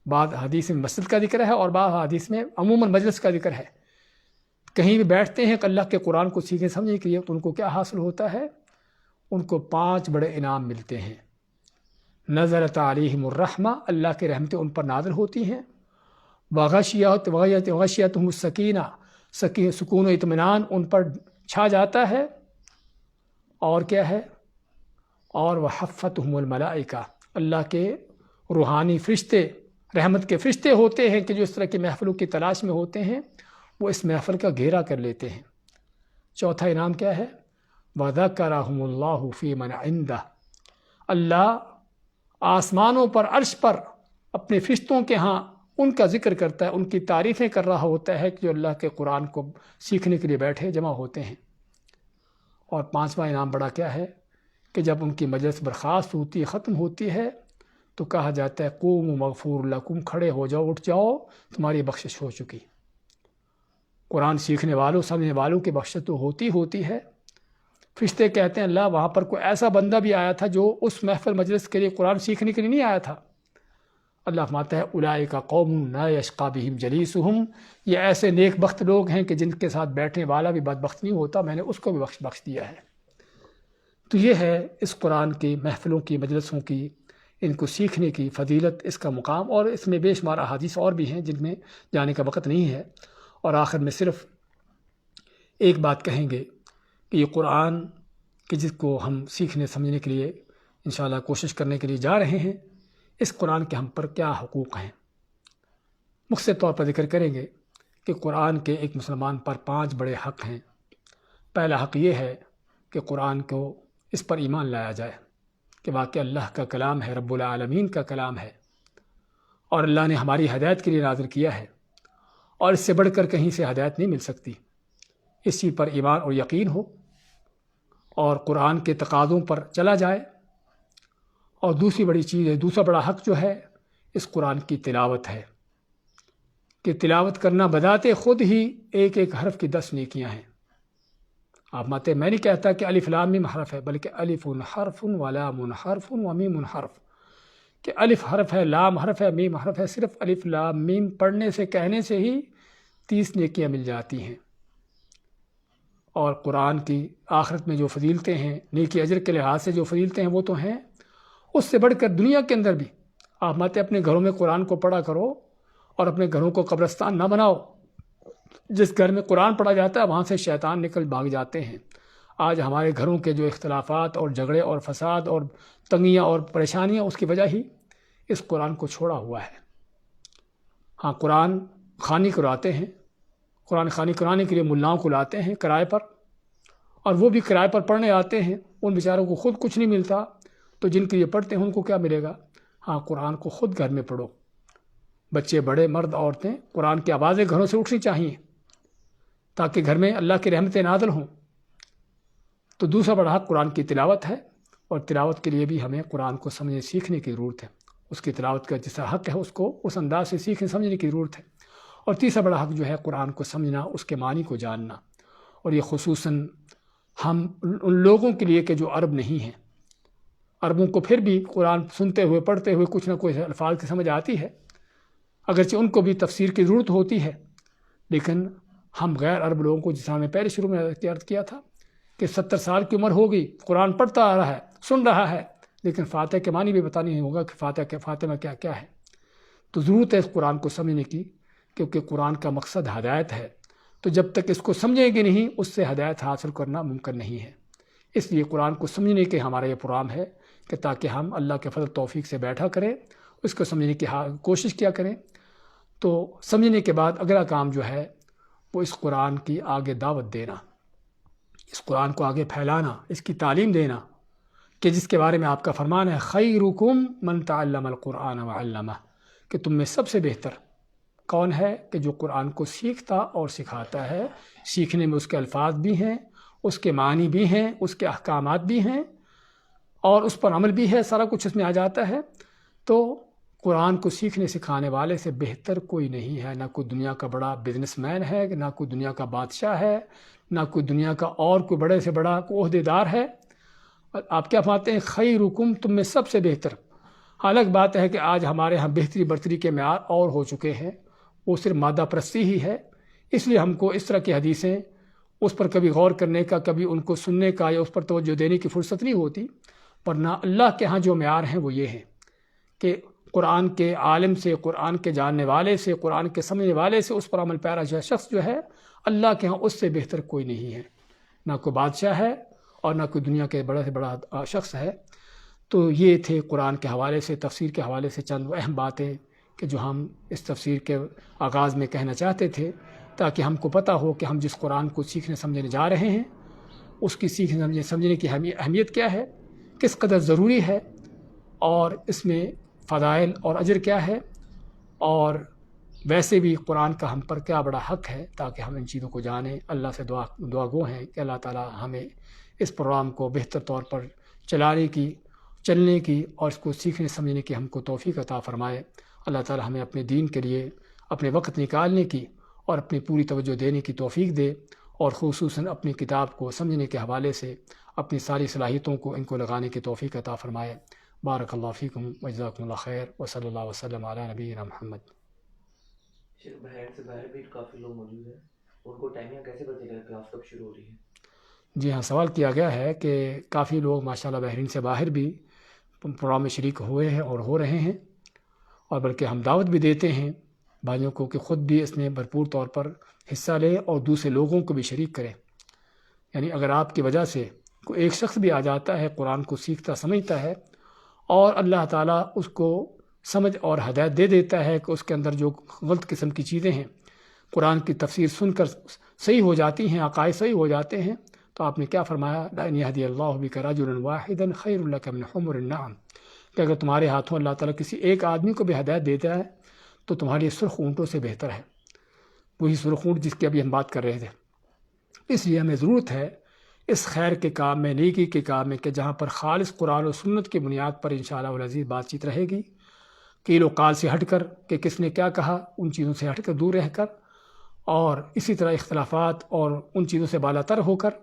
بعض حدیث میں مسجد کا ذکر ہے اور بعض حدیث میں عموماً مجلس کا ذکر ہے، کہیں بھی بیٹھتے ہیں کہ اللہ کے قرآن کو سیکھنے سمجھنے کے لیے، تو ان کو کیا حاصل ہوتا ہے؟ ان کو 5 بڑے انعام ملتے ہیں۔ نزلت علیہم الرحمہ، اللہ کی رحمتیں ان پر نازل ہوتی ہیں، وغشیتہم السکینہ، سکون و اطمینان ان پر چھا جاتا ہے، اور کیا ہے؟ اور وحفتہم الملائکہ، اللہ کے روحانی فرشتے، رحمت کے فرشتے ہوتے ہیں کہ جو اس طرح کی محفلوں کی تلاش میں ہوتے ہیں، وہ اس محفل کا گھیرا کر لیتے ہیں۔ چوتھا انعام کیا ہے؟ وذکرہم اللہ فی من عندہ، اللہ آسمانوں پر، عرش پر اپنے فرشتوں کے ہاں ان کا ذکر کرتا ہے، ان کی تعریفیں کر رہا ہوتا ہے کہ جو اللہ کے قرآن کو سیکھنے کے لیے بیٹھے جمع ہوتے ہیں۔ اور 5واں انعام بڑا کیا ہے کہ جب ان کی مجلس برخاست ہوتی ہے، ختم ہوتی ہے، تو کہا جاتا ہے قوموا مغفور لکم، کھڑے ہو جاؤ، اٹھ جاؤ، تمہاری بخشش ہو چکی۔ قرآن سیکھنے والوں، سمجھنے والوں کی بخشش تو ہوتی ہے۔ فرشتے کہتے ہیں اللہ وہاں پر کوئی ایسا بندہ بھی آیا تھا جو اس محفل مجلس کے لیے قرآن سیکھنے کے لیے نہیں آیا تھا۔ اللہ فرماتا ہے اولئک قوم لا یشقی بہم جلیسہم، یہ ایسے نیک بخت لوگ ہیں کہ جن کے ساتھ بیٹھنے والا بھی بدبخت نہیں ہوتا، میں نے اس کو بھی بخش دیا ہے۔ تو یہ ہے اس قرآن کی محفلوں کی، مجلسوں کی، ان کو سیکھنے کی فضیلت، اس کا مقام، اور اس میں بے شمار احادیث اور بھی ہیں جن میں جانے کا وقت نہیں ہے۔ اور آخر میں صرف ایک بات کہیں گے کہ یہ قرآن کہ جس کو ہم سیکھنے سمجھنے کے لیے انشاءاللہ کوشش کرنے کے لیے جا رہے ہیں، اس قرآن کے ہم پر کیا حقوق ہیں، مختصر طور پر ذکر کریں گے کہ قرآن کے ایک مسلمان پر 5 بڑے حق ہیں۔ پہلا حق یہ ہے کہ قرآن کو اس پر ایمان لایا جائے کہ واقعی اللہ کا کلام ہے، رب العالمین کا کلام ہے، اور اللہ نے ہماری ہدایت کے لیے نازل کیا ہے، اور اس سے بڑھ کر کہیں سے ہدایت نہیں مل سکتی۔ اس چیز پر ایمان اور یقین ہو، اور قرآن کے تقاضوں پر چلا جائے۔ اور دوسری بڑی چیز ہے، دوسرا بڑا حق جو ہے اس قرآن کی تلاوت ہے، کہ تلاوت کرنا بذات خود ہی ایک ایک حرف کی 10 نیکیاں ہیں۔ آپ ماتے میں نہیں کہتا کہ الف لام میم حرف ہے، بلکہ الف حرف و لام حرف و میم حرف، کہ الف حرف ہے، لام حرف ہے، میم حرف ہے۔ صرف الف لام میم پڑھنے سے، کہنے سے ہی 30 نیکیاں مل جاتی ہیں۔ اور قرآن کی آخرت میں جو فضیلتیں ہیں، نیکی اجر کے لحاظ سے جو فضیلتیں ہیں، وہ تو ہیں، اس سے بڑھ کر دنیا کے اندر بھی آپ ماتے اپنے گھروں میں قرآن کو پڑھا کرو، اور اپنے گھروں کو قبرستان نہ بناؤ۔ جس گھر میں قرآن پڑھا جاتا ہے وہاں سے شیطان نکل بھاگ جاتے ہیں۔ آج ہمارے گھروں کے جو اختلافات اور جھگڑے اور فساد اور تنگیاں اور پریشانیاں، اس کی وجہ ہی اس قرآن کو چھوڑا ہوا ہے۔ ہاں، قرآن خوانی کراتے ہیں، قرآن خوانی کرانے کے لیے ملاؤں کو لاتے ہیں کرائے پر، اور وہ بھی کرائے پر پڑھنے آتے ہیں، ان بیچاروں کو خود کچھ نہیں ملتا، تو جن کے لیے پڑھتے ہیں ان کو کیا ملے گا؟ ہاں، قرآن کو خود گھر میں پڑھو، بچے بڑے مرد عورتیں، قرآن کی آوازیں گھروں سے اٹھنی چاہیے تاکہ گھر میں اللہ کی رحمتیں نازل ہوں۔ تو دوسرا بڑا حق قرآن کی تلاوت ہے، اور تلاوت کے لیے بھی ہمیں قرآن کو سمجھنے سیکھنے کی ضرورت ہے۔ اس کی تلاوت کا جیسا حق ہے اس کو اس انداز سے سیکھنے سمجھنے کی ضرورت ہے۔ اور تیسرا بڑا حق جو ہے قرآن کو سمجھنا، اس کے معنی کو جاننا، اور یہ خصوصاً ہم ان لوگوں کے لیے کہ جو عرب نہیں ہیں۔ عربوں کو پھر بھی قرآن سنتے ہوئے پڑھتے ہوئے کچھ نہ کچھ الفاظ کی سمجھ آتی ہے، اگرچہ ان کو بھی تفسیر کی ضرورت ہوتی ہے، لیکن ہم غیر عرب لوگوں کو، جس میں پہلے شروع میں عرض کیا تھا کہ 70 سال کی عمر ہو گئی، قرآن پڑھتا آ رہا ہے، سن رہا ہے، لیکن فاتحہ کے معنی بھی پتہ نہیں ہوگا کہ فاتحہ میں کیا کیا ہے۔ تو ضرورت ہے اس قرآن کو سمجھنے کی، کیونکہ قرآن کا مقصد ہدایت ہے، تو جب تک اس کو سمجھیں گے نہیں، اس سے ہدایت حاصل کرنا ممکن نہیں ہے۔ اس لیے قرآن کو سمجھنے کے ہمارا یہ پروگرام ہے کہ تاکہ ہم اللہ کے فضل توفیق سے بیٹھا کریں، اس کو سمجھنے کی کوشش کیا کریں۔ تو سمجھنے کے بعد اگلا کام جو ہے وہ اس قرآن کی آگے دعوت دینا، اس قرآن کو آگے پھیلانا، اس کی تعلیم دینا، کہ جس کے بارے میں آپ کا فرمان ہے خیرکم من تعلم القرآن وعلمہ، کہ تم میں سب سے بہتر کون ہے کہ جو قرآن کو سیکھتا اور سکھاتا ہے۔ سیکھنے میں اس کے الفاظ بھی ہیں، اس کے معنی بھی ہیں، اس کے احکامات بھی ہیں، اور اس پر عمل بھی ہے، سارا کچھ اس میں آ جاتا ہے۔ تو قرآن کو سیکھنے سکھانے والے سے بہتر کوئی نہیں ہے، نہ کوئی دنیا کا بڑا بزنس مین ہے، نہ کوئی دنیا کا بادشاہ ہے، نہ کوئی دنیا کا اور کوئی بڑے سے بڑا کوئی عہدیدار ہے۔ آپ کیا فرماتے ہیں خیرکم، تم میں سب سے بہتر۔ الگ بات ہے کہ آج ہمارے ہاں بہتری برتری کے معیار اور ہو چکے ہیں، وہ صرف مادہ پرستی ہی ہے، اس لیے ہم کو اس طرح کی حدیثیں اس پر کبھی غور کرنے کا، کبھی ان کو سننے کا یا اس پر توجہ دینے کی فرصت نہیں ہوتی۔ ورنہ اللہ کے ہاں جو معیار ہیں وہ یہ ہیں کہ قرآن کے عالم سے، قرآن کے جاننے والے سے، قرآن کے سمجھنے والے سے، اس پر عمل پیرا جو شخص جو ہے، اللہ کے ہاں اس سے بہتر کوئی نہیں ہے، نہ کوئی بادشاہ ہے اور نہ کوئی دنیا کے بڑے سے بڑا شخص ہے۔ تو یہ تھے قرآن کے حوالے سے، تفسیر کے حوالے سے چند اہم باتیں کہ جو ہم اس تفسیر کے آغاز میں کہنا چاہتے تھے، تاکہ ہم کو پتہ ہو کہ ہم جس قرآن کو سیکھنے سمجھنے جا رہے ہیں، اس کی سیکھنے سمجھنے کی اہمیت کیا ہے، کس قدر ضروری ہے، اور اس میں فضائل اور اجر کیا ہے، اور ویسے بھی قرآن کا ہم پر کیا بڑا حق ہے تاکہ ہم ان چیزوں کو جانیں. اللہ سے دعا گو ہیں کہ اللہ تعالیٰ ہمیں اس پروگرام کو بہتر طور پر چلنے کی اور اس کو سیکھنے سمجھنے کی ہم کو توفیق عطا فرمائے. اللہ تعالیٰ ہمیں اپنے دین کے لیے اپنے وقت نکالنے کی اور اپنی پوری توجہ دینے کی توفیق دے، اور خصوصاً اپنی کتاب کو سمجھنے کے حوالے سے اپنی ساری صلاحیتوں کو ان کو لگانے کی توفیق عطا فرمائے. بارک اللہ فیکم وجزاکم اللہ خیر وصلی اللہ وسلم علی نبینا محمد. بحرین سے باہر بھی کافی لوگ موجود ہیں، ان کو ٹائمنگ کیسے پتہ چلے کہ کلاس کب شروع ہو رہی ہے؟ جی ہاں، سوال کیا گیا ہے کہ کافی لوگ ماشاءاللہ بحرین سے باہر بھی پروگرام میں شریک ہوئے ہیں اور ہو رہے ہیں، اور بلکہ ہم دعوت بھی دیتے ہیں بھائیوں کو کہ خود بھی اس میں بھرپور طور پر حصہ لیں اور دوسرے لوگوں کو بھی شریک کریں. یعنی اگر آپ کی وجہ سے کوئی ایک شخص بھی آ جاتا ہے، قرآن کو سیکھتا سمجھتا ہے، اور اللہ تعالیٰ اس کو سمجھ اور ہدایت دے دیتا ہے کہ اس کے اندر جو غلط قسم کی چیزیں ہیں قرآن کی تفسیر سن کر صحیح ہو جاتی ہیں، عقائد صحیح ہو جاتے ہیں، تو آپ نے کیا فرمایا؟ لَإِنْ يَهْدِيَ اللَّهُ بِكَ رَجُلًا وَاحِدًا خَيْرٌ لَكَ مِنْ حُمُرِ النَّعَمِ، کہ اگر تمہارے ہاتھوں اللہ تعالیٰ کسی ایک آدمی کو بھی ہدایت دیتا ہے تو تمہارے سرخ اونٹوں سے بہتر ہے. وہی سرخ اونٹ جس کی ابھی ہم بات کر رہے تھے. اس لیے ہمیں ضرورت ہے اس خیر کے کام میں، نیکی کے کام میں، کہ جہاں پر خالص قرآن و سنت کی بنیاد پر انشاءاللہ العزیز بات چیت رہے گی، قیل و قال سے ہٹ کر کہ کس نے کیا کہا ان چیزوں سے ہٹ کر دور رہ کر، اور اسی طرح اختلافات اور ان چیزوں سے بالا تر ہو کر،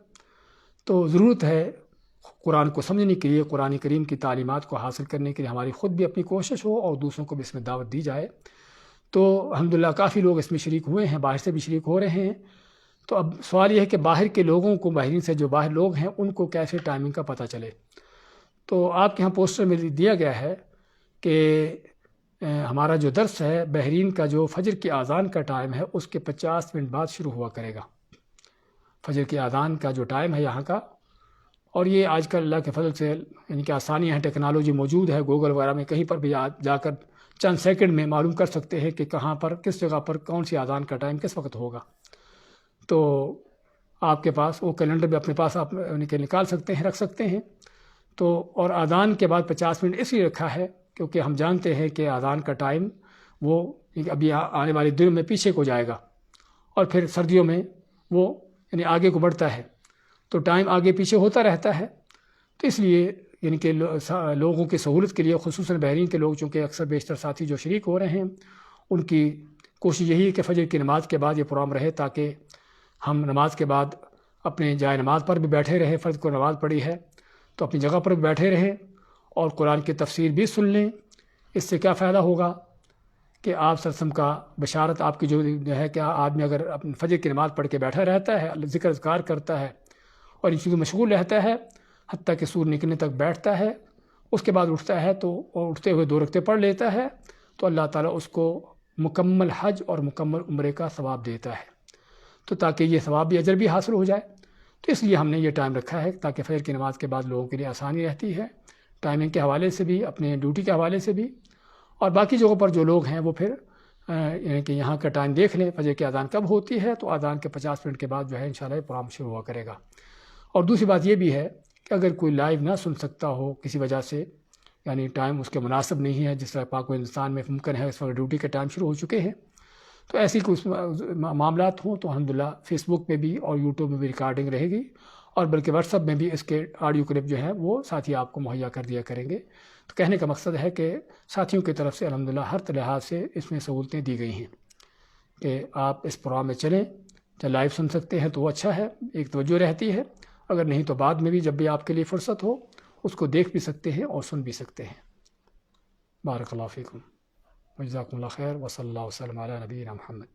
تو ضرورت ہے قرآن کو سمجھنے کے لیے، قرآن کریم کی تعلیمات کو حاصل کرنے کے لیے ہماری خود بھی اپنی کوشش ہو اور دوسروں کو بھی اس میں دعوت دی جائے. تو الحمدللہ کافی لوگ اس میں شریک ہوئے ہیں، باہر سے بھی شریک ہو رہے ہیں. تو اب سوال یہ ہے کہ باہر کے لوگوں کو، باہرین سے جو باہر لوگ ہیں، ان کو کیسے ٹائمنگ کا پتہ چلے. تو آپ کے ہاں پوسٹر میں دیا گیا ہے کہ ہمارا جو درس ہے بحرین کا، جو فجر کی اذان کا ٹائم ہے اس کے 50 منٹ بعد شروع ہوا کرے گا. فجر کی اذان کا جو ٹائم ہے یہاں کا، اور یہ آج کل اللہ کے فضل سے یعنی کہ آسانیاں ہیں، ٹیکنالوجی موجود ہے، گوگل وغیرہ میں کہیں پر بھی جا کر چند سیکنڈ میں معلوم کر سکتے ہیں کہ کہاں پر کس جگہ پر کون سی اذان کا ٹائم کس وقت ہوگا. تو آپ کے پاس وہ کیلنڈر بھی اپنے پاس آپ نکال سکتے ہیں، رکھ سکتے ہیں. تو اور اذان کے بعد 50 منٹ اس لیے رکھا ہے کیونکہ ہم جانتے ہیں کہ اذان کا ٹائم وہ ابھی آنے والے دنوں میں پیچھے کو جائے گا، اور پھر سردیوں میں وہ یعنی آگے کو بڑھتا ہے، تو ٹائم آگے پیچھے ہوتا رہتا ہے. تو اس لیے یعنی کہ لوگوں کی سہولت کے لیے، خصوصاً بحرین کے لوگ چونکہ اکثر بیشتر ساتھی جو شریک ہو رہے ہیں، ان کی کوشش یہی ہے کہ فجر کی نماز کے بعد یہ پروگرام رہے تاکہ ہم نماز کے بعد اپنے جائے نماز پر بھی بیٹھے رہیں. فرض کو نماز پڑھی ہے تو اپنی جگہ پر بھی بیٹھے رہیں اور قرآن کی تفسیر بھی سن لیں. اس سے کیا فائدہ ہوگا کہ آپ سرسم کا بشارت آپ کی جو ہے کہ آدمی اگر اپنے فجر کی نماز پڑھ کے بیٹھا رہتا ہے، ذکر اذکار کرتا ہے اور ان چیزوں میں مشغول رہتا ہے حتیٰ کہ سور نکلنے تک بیٹھتا ہے، اس کے بعد اٹھتا ہے تو اٹھتے ہوئے 2 رکعتیں پڑھ لیتا ہے، تو اللہ تعالیٰ اس کو مکمل حج اور مکمل عمرے کا ثواب دیتا ہے. تو تاکہ یہ ثواب بھی اجر بھی حاصل ہو جائے، تو اس لیے ہم نے یہ ٹائم رکھا ہے تاکہ فجر کی نماز کے بعد لوگوں کے لیے آسانی رہتی ہے، ٹائمنگ کے حوالے سے بھی، اپنے ڈیوٹی کے حوالے سے بھی. اور باقی جگہوں پر جو لوگ ہیں وہ پھر یعنی کہ یہاں کا ٹائم دیکھ لیں فجر کی اذان کب ہوتی ہے، تو اذان کے 50 منٹ کے بعد جو ہے انشاءاللہ یہ پروگرام شروع ہوا کرے گا. اور دوسری بات یہ بھی ہے کہ اگر کوئی لائیو نہ سن سکتا ہو کسی وجہ سے، یعنی ٹائم اس کے مناسب نہیں ہے، جس طرح پاک و ہندوستان میں ممکن ہے اس وقت ڈیوٹی کے ٹائم شروع ہو چکے ہیں، تو ایسی کوئی معاملات ہوں تو الحمدللہ فیس بک پہ بھی اور یوٹیوب میں بھی ریکارڈنگ رہے گی، اور بلکہ واٹس ایپ میں بھی اس کے آڈیو کلپ جو ہیں وہ ساتھی آپ کو مہیا کر دیا کریں گے. تو کہنے کا مقصد ہے کہ ساتھیوں کی طرف سے الحمدللہ ہر لحاظ سے اس میں سہولتیں دی گئی ہیں کہ آپ اس پروگرام میں چلیں. جب لائیو سن سکتے ہیں تو وہ اچھا ہے، ایک توجہ رہتی ہے، اگر نہیں تو بعد میں بھی جب بھی آپ کے لیے فرصت ہو اس کو دیکھ بھی سکتے ہیں اور سن بھی سکتے ہیں. بارک اللہ فیکم وجزاکم اللہ خیر وصلی اللہ وسلم علی نبینا محمد.